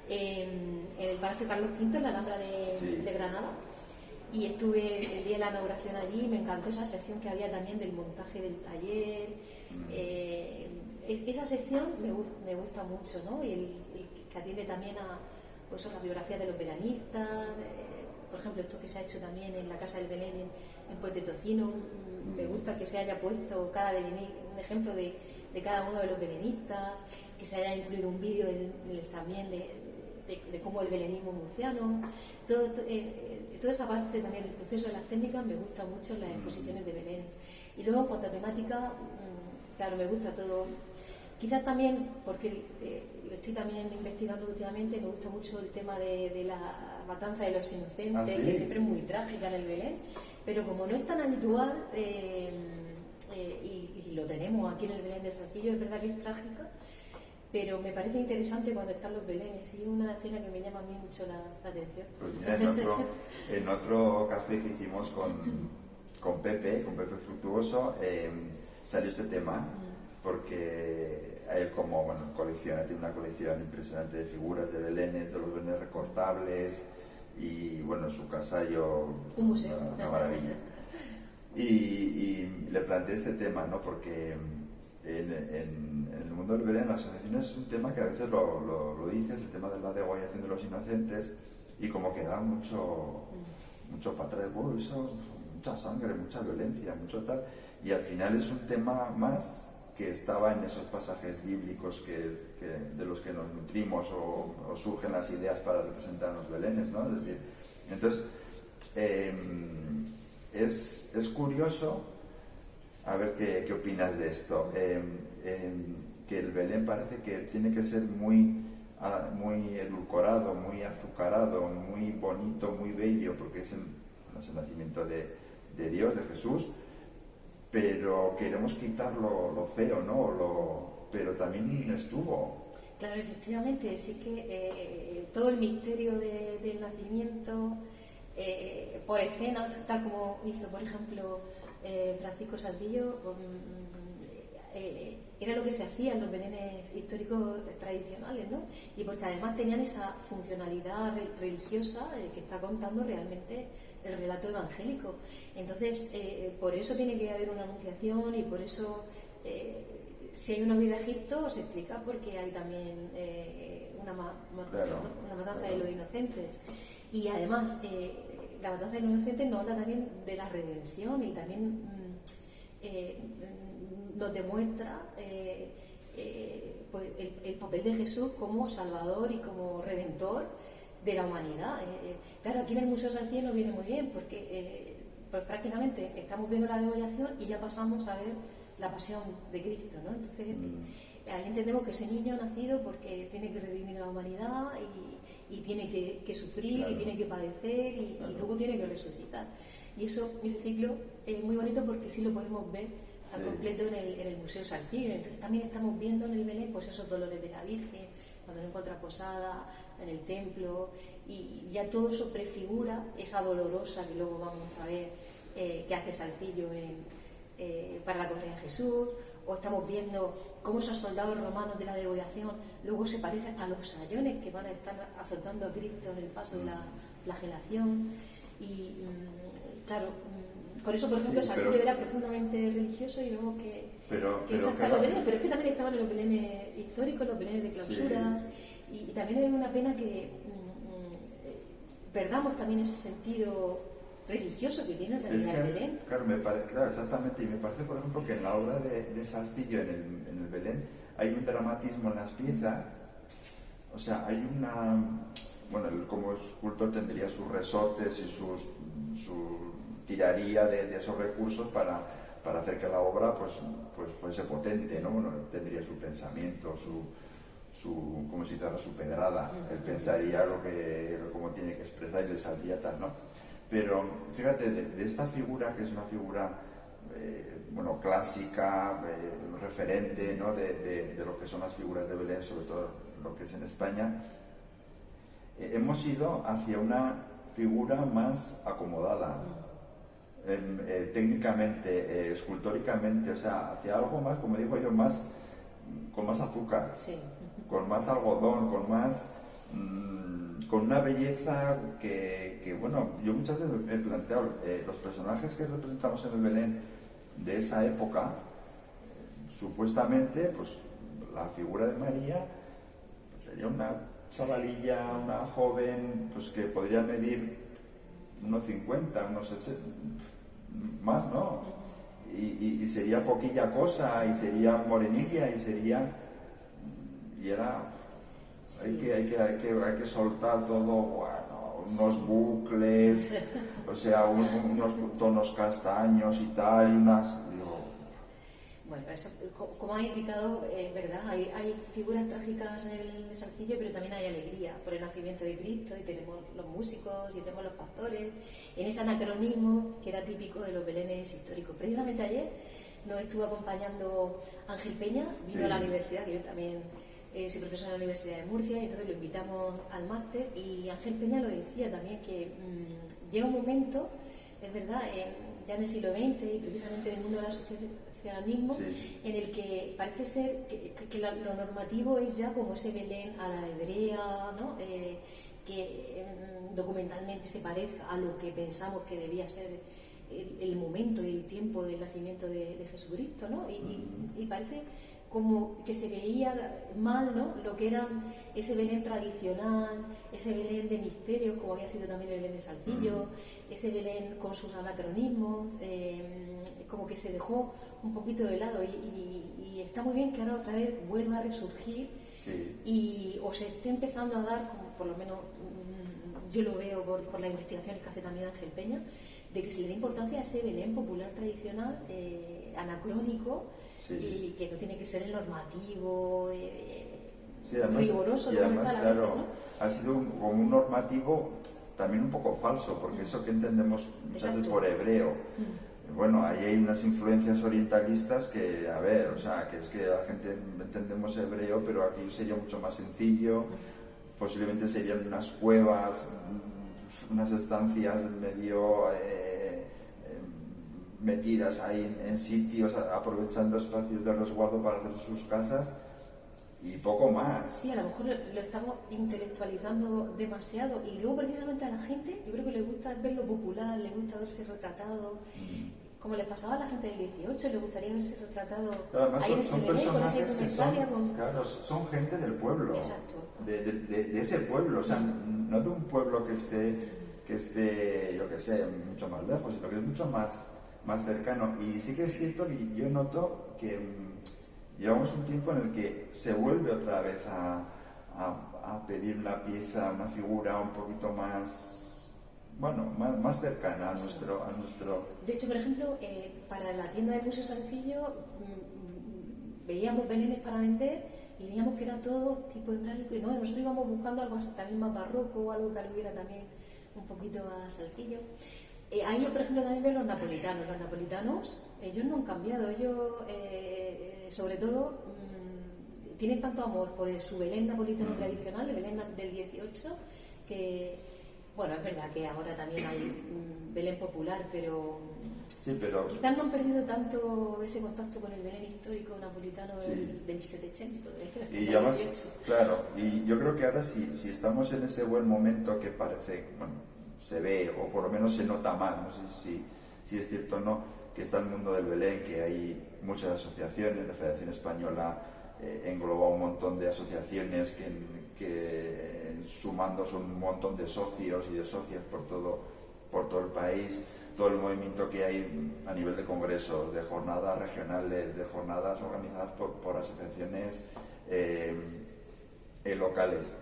Speaker 2: en el Palacio Carlos V, en la Alhambra de Granada. Y estuve el día de la inauguración allí y me encantó esa sección que había también del montaje del taller. Esa sección me gusta mucho, ¿no? Y el que atiende también a pues, la biografía de los veranistas. Por ejemplo, esto que se ha hecho también en la Casa del Belén en Puente Tocino. Me gusta que se haya puesto un ejemplo de cada uno de los belenistas, que se haya incluido un vídeo también de cómo el belenismo murciano. Toda esa parte también del proceso de las técnicas me gusta mucho en las exposiciones de Belén. Y luego en cuanto a temática, claro, me gusta todo. Quizás también, porque lo estoy también investigando últimamente, me gusta mucho el tema de la matanza de los inocentes, que siempre es muy trágica en el Belén, pero como no es tan habitual, y lo tenemos aquí en el Belén de Salcillo, es verdad que es trágica, pero me parece interesante cuando están los belenes y es una escena que me llama a mí mucho la atención.
Speaker 1: Pues mira, en otro café que hicimos con Pepe Fructuoso, salió este tema, porque a él como tiene una colección impresionante de figuras de belenes, de los belenes recortables, y bueno, en su casa
Speaker 2: un museo,
Speaker 1: una maravilla. Y le planteé este tema, ¿no? Porque en el mundo del Belén, la asociación es un tema que a veces lo dices, el tema de la degollación de los inocentes, y como que da mucho para atrás, mucha sangre, mucha violencia, mucho tal, y al final es un tema más que estaba en esos pasajes bíblicos de los que nos nutrimos o surgen las ideas para representar los belenes, ¿no? Es decir, entonces es curioso. A ver qué opinas de esto. Que el Belén parece que tiene que ser muy edulcorado, muy azucarado, muy bonito, muy bello, porque es el nacimiento de Dios, de Jesús, pero queremos quitar lo feo, ¿no? Pero también estuvo.
Speaker 2: Claro, efectivamente, sí que todo el misterio del nacimiento, por escenas, tal como hizo, por ejemplo, Francisco Salcillo, era lo que se hacía en los belenes históricos tradicionales, ¿no? Y porque además tenían esa funcionalidad religiosa que está contando realmente el relato evangélico. Entonces, por eso tiene que haber una anunciación y por eso, si hay una huida a Egipto, se explica porque hay también una matanza de los inocentes. Y además, la matanza de los inocentes nos habla también de la redención y también nos demuestra pues el papel de Jesús como Salvador y como Redentor de la humanidad. Claro, aquí en el Museo Salcillo nos viene muy bien porque pues prácticamente estamos viendo la degollación y ya pasamos a ver la pasión de Cristo, ¿no? Entonces ahí entendemos que ese niño ha nacido porque tiene que redimir a la humanidad y tiene que sufrir, claro, y tiene que padecer y luego tiene que resucitar. Y eso, ese ciclo es muy bonito porque sí lo podemos ver al completo en el Museo Salcillo. Entonces también estamos viendo en el Belén pues esos dolores de la Virgen, cuando se encuentra posada en el templo, y ya todo eso prefigura esa dolorosa que luego vamos a ver que hace Salcillo para la Correa de Jesús. O estamos viendo cómo esos soldados romanos de la degollación luego se parecen a los sayones que van a estar azotando a Cristo en el paso de la flagelación. Y claro, por eso, por ejemplo, Salcillo era profundamente religioso y vemos que eso está en los belenes, pero es que también estaban en los belenes históricos, los belenes de clausuras, y también es una pena que perdamos también ese sentido religioso que tiene en realidad el Belén.
Speaker 1: Claro, exactamente, y me parece, por ejemplo, que en la obra de Salcillo, en el Belén, hay un dramatismo en las piezas, o sea, hay una... Bueno, él como escultor tendría sus resortes y su tiraría de esos recursos para hacer que la obra pues fuese potente, ¿no? Bueno, tendría su pensamiento, como si hiciera su pedrada, él pensaría cómo tiene que expresar y le saldría tal, ¿no? Pero fíjate, de esta figura, que es una figura clásica, referente, ¿no? de lo que son las figuras de Belén, sobre todo lo que es en España, hemos ido hacia una figura más acomodada, técnicamente, escultóricamente, o sea, hacia algo más, como digo yo, con más azúcar, con más algodón, con una belleza que bueno, yo muchas veces me he planteado, los personajes que representamos en el Belén de esa época, supuestamente, pues la figura de María pues, sería una chavalilla, una joven, pues que podría medir unos 50, unos 60, más, ¿no? Y sería poquilla cosa, y sería morenilla, y era... Hay que soltar todo, bueno, unos bucles, o sea, unos tonos castaños y tal, y unas...
Speaker 2: Bueno, eso, como ha indicado, verdad, hay figuras trágicas en el Salcillo, pero también hay alegría por el nacimiento de Cristo, y tenemos los músicos, y tenemos los pastores, en ese anacronismo que era típico de los belenes históricos. Precisamente ayer nos estuvo acompañando Ángel Peña, vino a la universidad, que yo también soy profesora en la Universidad de Murcia, y entonces lo invitamos al máster, y Ángel Peña lo decía también, que llega un momento, es verdad, ya en el siglo XX, y precisamente en el mundo del asociacionismo, en el que parece ser que lo normativo es ya como ese Belén a la hebrea, ¿no? Que documentalmente se parezca a lo que pensamos que debía ser el momento y el tiempo del nacimiento de Jesucristo, ¿no? Y parece como que se veía mal, ¿no? Lo que era ese Belén tradicional, ese Belén de misterios, como había sido también el Belén de Salcillo, ese Belén con sus anacronismos, como que se dejó un poquito de lado, y está muy bien que ahora otra vez vuelva a resurgir, o se esté empezando a dar, como por lo menos yo lo veo por las investigaciones que hace también Ángel Peña, de que se le da importancia a ese Belén popular tradicional, anacrónico, y que no tiene que ser el normativo, riguroso.
Speaker 1: Y además, claro, ha sido como un normativo también un poco falso, porque eso que entendemos muchas veces por hebreo, bueno, ahí hay unas influencias orientalistas que, a ver, o sea, que es que la gente entendemos hebreo, pero aquí sería mucho más sencillo, posiblemente serían unas cuevas, unas estancias medio metidas ahí en sitios, aprovechando espacios de resguardo para hacer sus casas, y poco más.
Speaker 2: Sí, a lo mejor lo estamos intelectualizando demasiado, y luego precisamente a la gente, yo creo que le gusta ver lo popular, le gusta verse retratado, como le pasaba a la gente del 18, le gustaría verse retratado ahí en ese Belén, con esa indumentaria.
Speaker 1: Claro, son gente del pueblo.
Speaker 2: Exacto.
Speaker 1: De ese pueblo, o sea, no de un pueblo que esté, yo qué sé, mucho más lejos, sino que es mucho más cercano. Y sí que es cierto que yo noto que llevamos un tiempo en el que se vuelve otra vez a pedir una pieza, una figura un poquito más, bueno, más cercana a nuestro...
Speaker 2: De hecho, por ejemplo, para la tienda del Museo Salcillo veíamos belenes para vender y veíamos que era todo tipo hebraico, y no, nosotros íbamos buscando algo también más barroco, algo que aludiera también un poquito a Salcillo. Ahí yo, por ejemplo, también veo los napolitanos. Los napolitanos, ellos no han cambiado, ellos, sobre todo, tienen tanto amor por su Belén napolitano tradicional, el Belén del 18, que, bueno, es verdad que ahora también hay Belén popular, pero,
Speaker 1: sí, pero
Speaker 2: quizás no han perdido tanto ese contacto con el Belén histórico napolitano del 700.
Speaker 1: Y además, claro, y yo creo que ahora si estamos en ese buen momento que parece, bueno, se ve, o por lo menos se nota más, no sé si es cierto o no, que está el mundo del Belén, que hay muchas asociaciones, la Federación Española engloba un montón de asociaciones que sumando son un montón de socios y de socias por todo el país, todo el movimiento que hay a nivel de congresos, de jornadas regionales, de jornadas organizadas por asociaciones locales.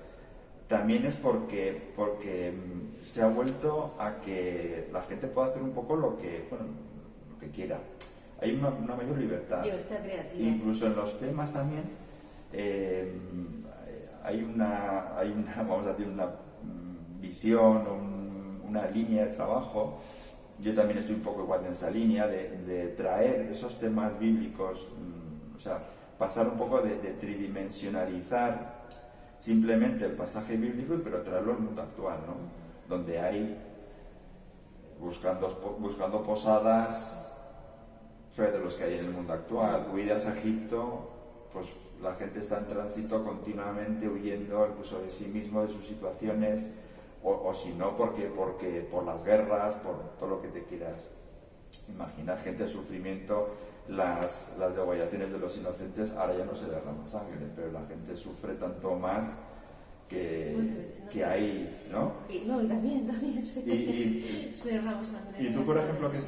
Speaker 1: También es porque se ha vuelto a que la gente pueda hacer un poco lo que quiera. Hay una mayor libertad.
Speaker 2: Libertad creativa.
Speaker 1: Incluso en los temas también hay una vamos a decir, una visión, una línea de trabajo. Yo también estoy un poco igual en esa línea de traer esos temas bíblicos, o sea, pasar un poco de tridimensionalizar simplemente el pasaje bíblico, pero traerlo al mundo actual, ¿no? Donde hay buscando posadas de los que hay en el mundo actual, huidas a Egipto, pues la gente está en tránsito continuamente, huyendo incluso de sí mismo, de sus situaciones, o si no, porque por las guerras, por todo lo que te quieras imaginar, gente de sufrimiento. Las degollaciones de los inocentes, ahora ya no se derrama sangre, pero la gente sufre tanto más que hay, ¿no?
Speaker 2: Y también se derrama sangre.
Speaker 1: Y tú, por ejemplo, que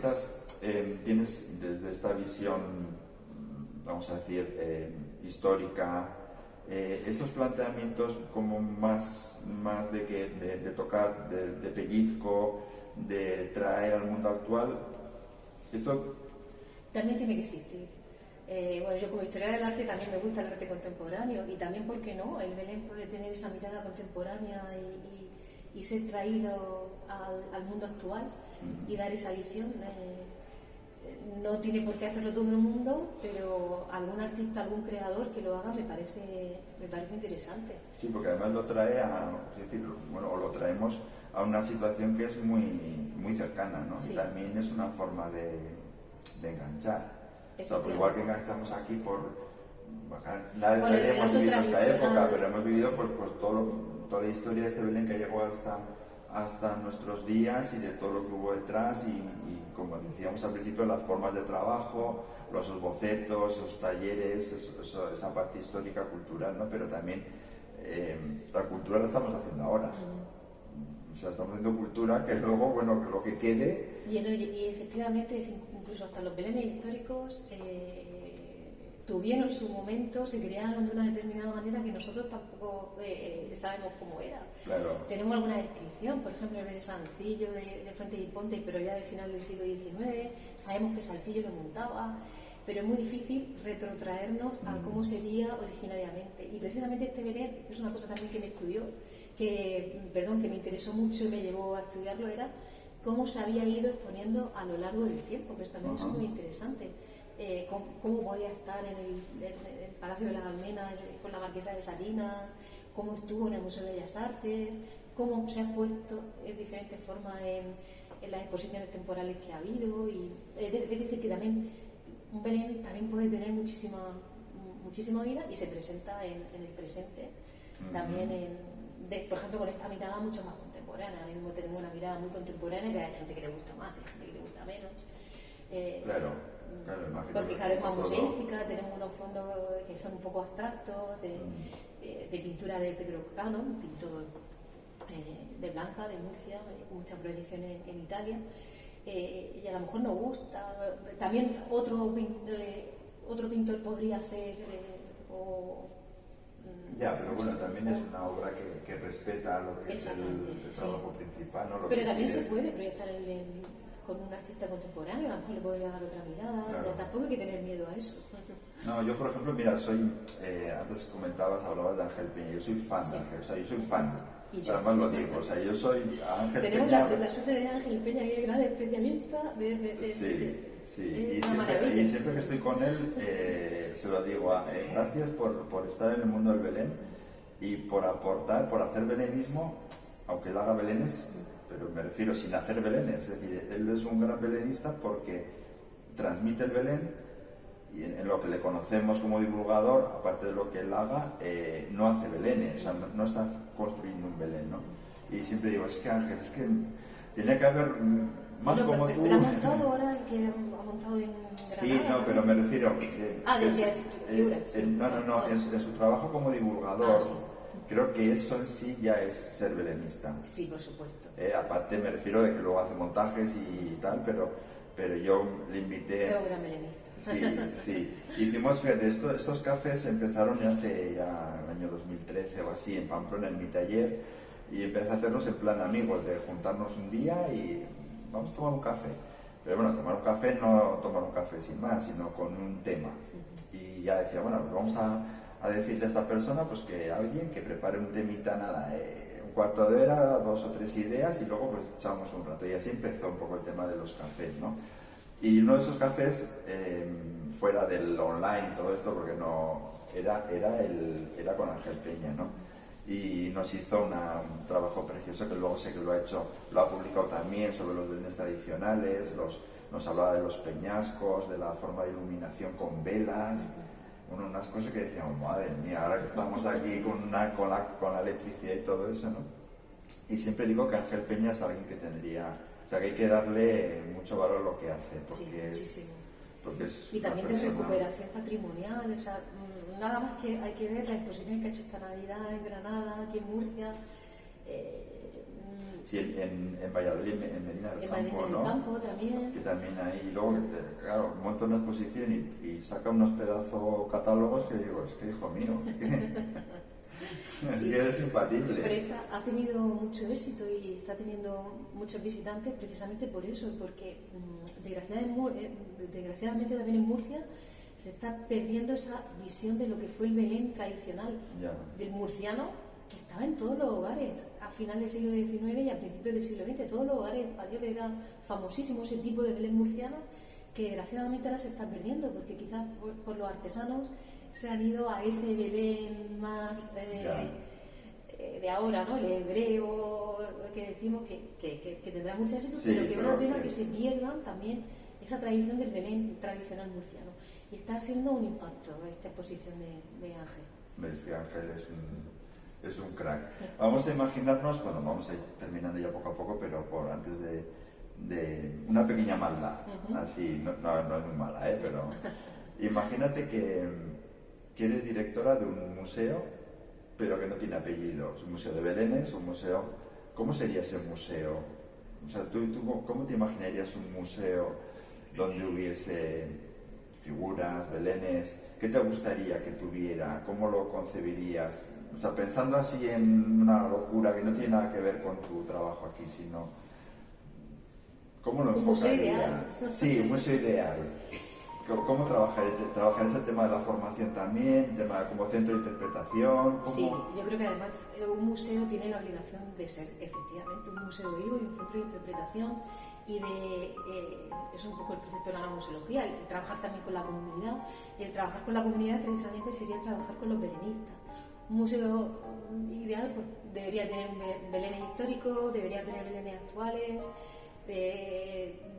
Speaker 1: tienes desde esta visión, vamos a decir, histórica, estos planteamientos como más de tocar, de pellizco, de traer al mundo actual, esto
Speaker 2: también tiene que existir. Bueno, yo como historiadora del arte también me gusta el arte contemporáneo, y también, ¿por qué no? El Belén puede tener esa mirada contemporánea y ser traído al mundo actual y dar esa visión. No tiene por qué hacerlo todo el mundo, pero algún artista, algún creador que lo haga me parece interesante.
Speaker 1: Sí, porque además lo trae o lo traemos a una situación que es muy, muy cercana, ¿no?
Speaker 2: Sí.
Speaker 1: Y también es una forma de enganchar. O sea, pues igual que enganchamos aquí nadie hemos vivido esta época, pero hemos vivido pues toda la historia de este Belén que llegó hasta nuestros días, y de todo lo que hubo detrás, y como decíamos al principio, las formas de trabajo, los bocetos, esos talleres, esa parte histórica, cultural, ¿no? Pero también la cultura la estamos haciendo ahora. O sea, estamos haciendo cultura que luego, bueno, que lo que quede...
Speaker 2: Y efectivamente, incluso hasta los belenes históricos tuvieron su momento, se crearon de una determinada manera que nosotros tampoco sabemos cómo era.
Speaker 1: Claro.
Speaker 2: Tenemos alguna descripción, por ejemplo, el de Salcillo, de Fuente y Ponte, pero ya de final del siglo XIX, sabemos que Salcillo lo montaba, pero es muy difícil retrotraernos a cómo sería originariamente. Y precisamente este Belén, es una cosa también que me interesó mucho y me llevó a estudiarlo, era cómo se había ido exponiendo a lo largo del tiempo, que también es muy interesante. Cómo podía estar en el Palacio de las Almenas con la Marquesa de Salinas, cómo estuvo en el Museo de Bellas Artes, cómo se ha puesto en diferentes formas en las exposiciones temporales que ha habido. Y es decir, que también un Belén también puede tener muchísima vida y se presenta en el presente, también por ejemplo, con esta mirada mucho más contemporánea. Ahora mismo tenemos una mirada muy contemporánea, que hay gente que le gusta más y gente que le gusta menos.
Speaker 1: Claro,
Speaker 2: porque claro, es más museística, tenemos unos fondos que son un poco abstractos, de pintura de Pedro Cano, un pintor de Blanca, de Murcia, con muchas proyecciones en Italia, y a lo mejor nos gusta. También otro pintor podría hacer,
Speaker 1: Ya, pero bueno, también es una obra que respeta lo que es el trabajo principal, ¿no?
Speaker 2: Pero también se puede proyectar con un artista contemporáneo, a lo mejor le podría dar otra mirada, claro. Tampoco hay que tener miedo a eso.
Speaker 1: No, yo por ejemplo, mira, antes hablabas de Ángel Peña, yo soy fan de Ángel, o sea, yo soy fan. Y yo, además lo digo, o sea, yo soy Ángel
Speaker 2: Peña.
Speaker 1: Tenemos
Speaker 2: la suerte de tener a Ángel Peña, que es gran especialista
Speaker 1: Sí, y siempre que estoy con él, se lo digo, gracias por estar en el mundo del Belén y por aportar, por hacer belenismo, aunque él haga belenes, pero me refiero sin hacer belenes, es decir, él es un gran belenista porque transmite el Belén y en lo que le conocemos como divulgador, aparte de lo que él haga, no hace belenes, o sea, no está construyendo un Belén, ¿no? Y siempre digo, es que Ángel, es que tenía que haber más como tú.
Speaker 2: Pero ha montado ahora el que ha montado en Granada.
Speaker 1: Sí, no, pero me refiero.
Speaker 2: De figuras.
Speaker 1: No, en su trabajo como divulgador.
Speaker 2: Sí.
Speaker 1: Creo que eso en sí ya es ser belenista.
Speaker 2: Sí, por supuesto.
Speaker 1: Aparte me refiero de que luego hace montajes y tal, pero yo le invité.
Speaker 2: Pero gran belenista.
Speaker 1: Sí. Hicimos, fíjate, estos cafés empezaron hace ya el año 2013 o así, en Pamplona, en mi taller, y empecé a hacerlos en plan amigos, de juntarnos un día y vamos a tomar un café. Pero bueno, tomar un café no tomar un café sin más, sino con un tema. Y ya decía, bueno, pues vamos a decirle a esta persona pues que alguien que prepare un temita, nada, un cuarto de hora, 2 o 3 ideas y luego pues echamos un rato. Y así empezó un poco el tema de los cafés, ¿no? Y uno de esos cafés, fuera del online y todo esto, porque no era con Ángel Peña, ¿no? Y nos hizo un trabajo precioso que luego sé que lo ha publicado también sobre los belenes tradicionales, nos hablaba de los peñascos, de la forma de iluminación con velas, unas cosas que decíamos, madre mía, ahora que estamos aquí con la electricidad y todo eso, ¿no? Y siempre digo que Ángel Peña es alguien que o sea, que hay que darle mucho valor a lo que hace, porque
Speaker 2: muchísimo.
Speaker 1: Porque es
Speaker 2: y también de recuperación patrimonial, o sea, nada más que hay que ver las exposiciones que ha hecho esta Navidad en Granada, aquí en Murcia.
Speaker 1: Sí, en Valladolid, en Medina del Campo,
Speaker 2: Medina del Campo también.
Speaker 1: Que también hay, y luego, claro, monta una exposición y saca unos pedazos catálogos que digo, es que hijo mío, sí, eres impatible.
Speaker 2: Pero esta ha tenido mucho éxito y está teniendo muchos visitantes precisamente por eso, porque desgraciadamente también en Murcia se está perdiendo esa visión de lo que fue el Belén tradicional del murciano, que estaba en todos los hogares a finales del siglo XIX y a principios del siglo XX. Todos los hogares españoles eran famosísimos, ese tipo de Belén murciano, que desgraciadamente ahora se está perdiendo, porque quizás por los artesanos se han ido a ese Belén más de ahora, ¿no? El hebreo, que decimos que tendrá mucho éxito, pero que es una pena que se pierdan también esa tradición del Belén tradicional murciano. Y está siendo un impacto esta exposición de Ángel.
Speaker 1: Ves que Ángel es un crack. Vamos a imaginarnos, bueno, vamos a ir terminando ya poco a poco, pero antes de una pequeña maldad, así, no es muy mala, pero imagínate que eres directora de un museo, pero que no tiene apellido, es un museo de belenes, un museo, ¿cómo sería ese museo? O sea, ¿tú cómo te imaginarías un museo donde hubiese figuras, belenes? ¿Qué te gustaría que tuviera? ¿Cómo lo concebirías? O sea, pensando así en una locura que no tiene nada que ver con tu trabajo aquí, sino ¿cómo lo enfocarías? Sí, un museo ideal. ¿Cómo trabajarías el tema de la formación también, el tema como centro de interpretación? ¿Cómo?
Speaker 2: Sí, yo creo que además un museo tiene la obligación de ser efectivamente un museo vivo y un centro de interpretación, y es un poco el precepto de la museología, el trabajar también con la comunidad. Y el trabajar con la comunidad precisamente sería trabajar con los belenistas. Un museo ideal pues debería tener un Belén histórico, debería tener belenes actuales,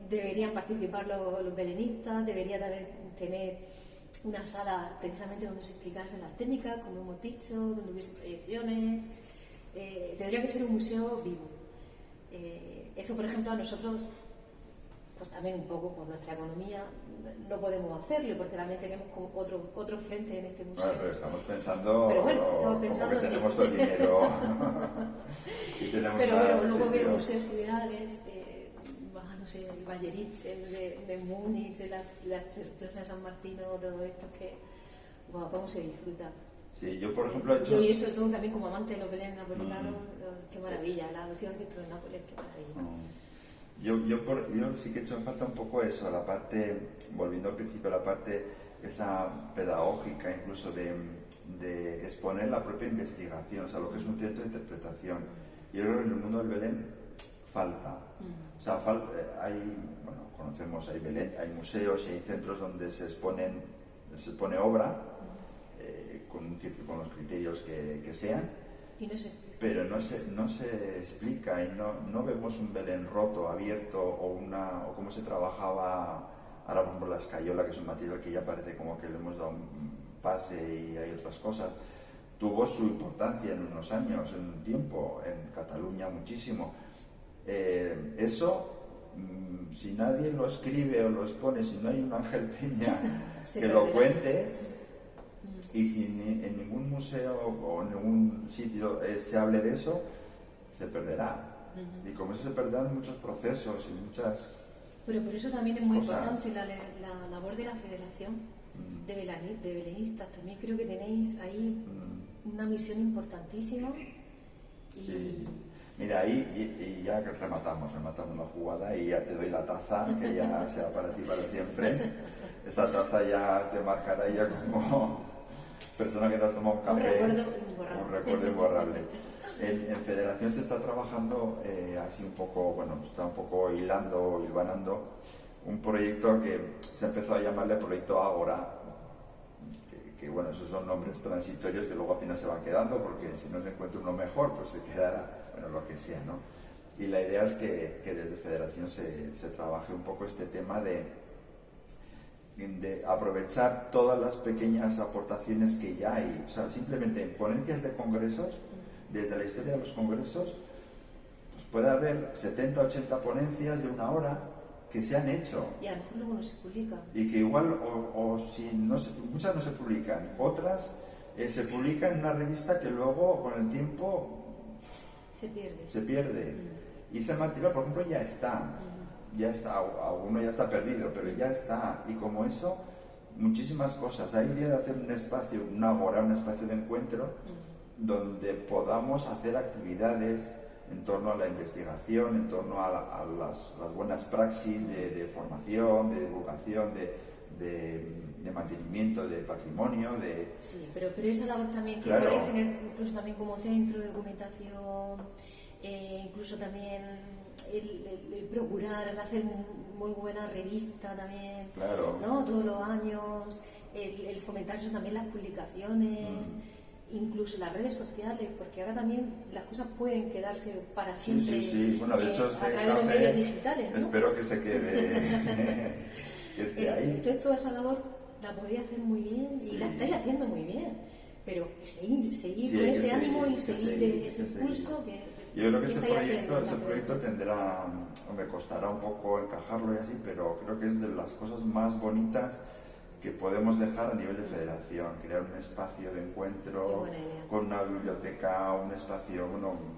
Speaker 2: deberían participar los belenistas, debería tener una sala precisamente donde se explicasen las técnicas, como hemos dicho, donde hubiese proyecciones. Tendría que ser un museo vivo. Eso, por ejemplo, a nosotros, pues también un poco por nuestra economía, no podemos hacerlo, porque también tenemos como otro frente en este museo.
Speaker 1: Bueno, pero estamos pensando,
Speaker 2: pero bueno, estamos pensando
Speaker 1: que tenemos todo el dinero.
Speaker 2: Pero bueno, luego veo museos ideales, no sé, el Bayerisches de Múnich, la Certosa de San Martino, todo esto que, wow, cómo se disfruta.
Speaker 1: Sí, yo por ejemplo he hecho...
Speaker 2: Yo y sobre todo también como amante de los belenes napolitanos, qué maravilla, la última arquitectura de Nápoles, qué maravilla.
Speaker 1: Yo sí que he hecho en falta un poco eso, la parte, volviendo al principio, la parte esa pedagógica incluso de exponer la propia investigación, o sea, lo que es un centro de interpretación. Yo creo que en el mundo del Belén falta. O sea, hay, bueno, conocemos, hay Belén, hay museos y hay centros donde se expone obra con los criterios que sean.
Speaker 2: Y no sé.
Speaker 1: Pero no se explica y no vemos un Belén roto, abierto o cómo se trabajaba ahora por ejemplo la escayola, que es un material que ya parece como que le hemos dado un pase y hay otras cosas. Tuvo su importancia en unos años, en un tiempo, en Cataluña muchísimo. Eso, si nadie lo escribe o lo expone, si no hay un Ángel Peña que lo cuente, y si en ningún museo o en ningún sitio se hable de eso, se perderá. Y como eso se perderán muchos procesos y muchas...
Speaker 2: Pero por eso también es muy
Speaker 1: cosas.
Speaker 2: Importante la labor de la Federación de Belenistas. También creo que tenéis ahí una misión importantísima. Y...
Speaker 1: Sí. Mira, ahí y ya rematamos la jugada y ya te doy la taza, que ya sea para ti para siempre. Esa taza ya te marcará ya como persona que te has tomado un café. Un recuerdo imborrable. En Federación se está trabajando así un poco, bueno, está un poco hilvanando un proyecto que se empezó a llamarle Proyecto Ágora, que bueno, esos son nombres transitorios que luego al final se van quedando, porque si no se encuentra uno mejor, pues se quedará, bueno, lo que sea, ¿no? Y la idea es que desde Federación se trabaje un poco este tema de aprovechar todas las pequeñas aportaciones que ya hay, o sea, simplemente en ponencias de congresos, desde la historia de los congresos, pues puede haber 70, 80 ponencias de una hora que se han hecho.
Speaker 2: Y a lo mejor luego no se publican.
Speaker 1: Y que igual, si no muchas no se publican, otras se publican en una revista que luego, con el tiempo, se pierde. Y ese material, por ejemplo, ya está. Ya está, alguno ya está perdido, pero ya está. Y como eso, muchísimas cosas. Hay idea de hacer un espacio, una agora, un espacio de encuentro, donde podamos hacer actividades en torno a la investigación, en torno a las buenas praxis de formación, de divulgación, de mantenimiento de patrimonio.
Speaker 2: Sí, pero esa labor también que
Speaker 1: claro.
Speaker 2: podéis tener incluso también como centro de documentación, incluso también el procurar hacer muy buena revista también,
Speaker 1: claro.
Speaker 2: ¿no? Todos los años, el fomentar eso también las publicaciones. Incluso las redes sociales, porque ahora también las cosas pueden quedarse para siempre.
Speaker 1: Sí. Bueno, de hecho,
Speaker 2: a través de los medios digitales, ¿no?
Speaker 1: Espero que se quede, que esté ahí.
Speaker 2: Entonces toda esa labor la podéis hacer muy bien y la estáis haciendo muy bien, pero seguir con ese ánimo y seguir ese impulso que
Speaker 1: yo creo que ese
Speaker 2: estáis
Speaker 1: proyecto tendrá, me costará un poco encajarlo y así, pero creo que es de las cosas más bonitas que podemos dejar a nivel de federación, crear un espacio de encuentro con una biblioteca, un espacio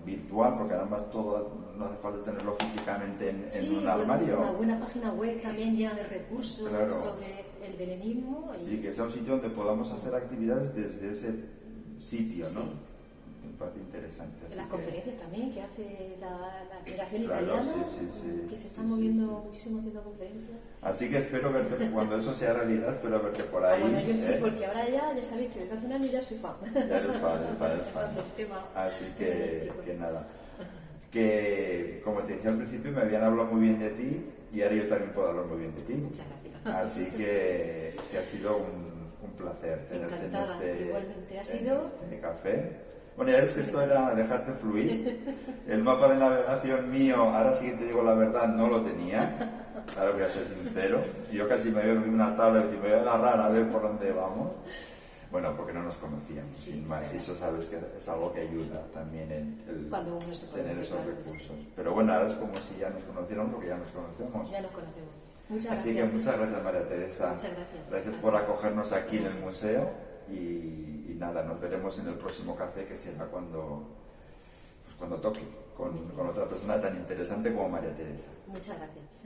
Speaker 1: virtual, porque además todo no hace falta tenerlo físicamente en un armario.
Speaker 2: Una buena página web también llena de recursos sobre el belenismo.
Speaker 1: Y que sea un sitio donde podamos hacer actividades desde ese sitio, ¿no? Me parece interesante.
Speaker 2: Las conferencias también que hace la Federación Italiana, que se están moviendo muchísimo haciendo conferencias.
Speaker 1: Así que espero verte, cuando eso sea realidad, espero verte por ahí.
Speaker 2: Bueno, yo sí, porque ahora ya sabéis que desde hace un año ya soy fan.
Speaker 1: Ya eres fan. Así que nada. Que, como te decía al principio, me habían hablado muy bien de ti y ahora yo también puedo hablar muy bien de ti.
Speaker 2: Muchas gracias.
Speaker 1: Así que ha sido un placer tenerte
Speaker 2: igualmente ha sido
Speaker 1: en este café. Bueno, ya ves que esto era dejarte fluir. El mapa de navegación mío, ahora sí que te digo la verdad, no lo tenía. Ahora voy a ser sincero. Yo casi me veo de una tabla y decir, me voy a agarrar a ver por dónde vamos. Bueno, porque no nos conocíamos, sin más. Y eso sabes que es algo que ayuda también en
Speaker 2: cuando uno se
Speaker 1: tener esos
Speaker 2: claro,
Speaker 1: recursos. Pero bueno, ahora es como si ya nos conociéramos, porque ya nos conocemos.
Speaker 2: Ya nos conocemos. Muchas
Speaker 1: Así
Speaker 2: gracias.
Speaker 1: que muchas gracias, María Teresa.
Speaker 2: Muchas gracias.
Speaker 1: Gracias por acogernos aquí en el museo y nada, nos veremos en el próximo café, que será cuando toque con otra persona tan interesante como María Teresa.
Speaker 2: Muchas gracias.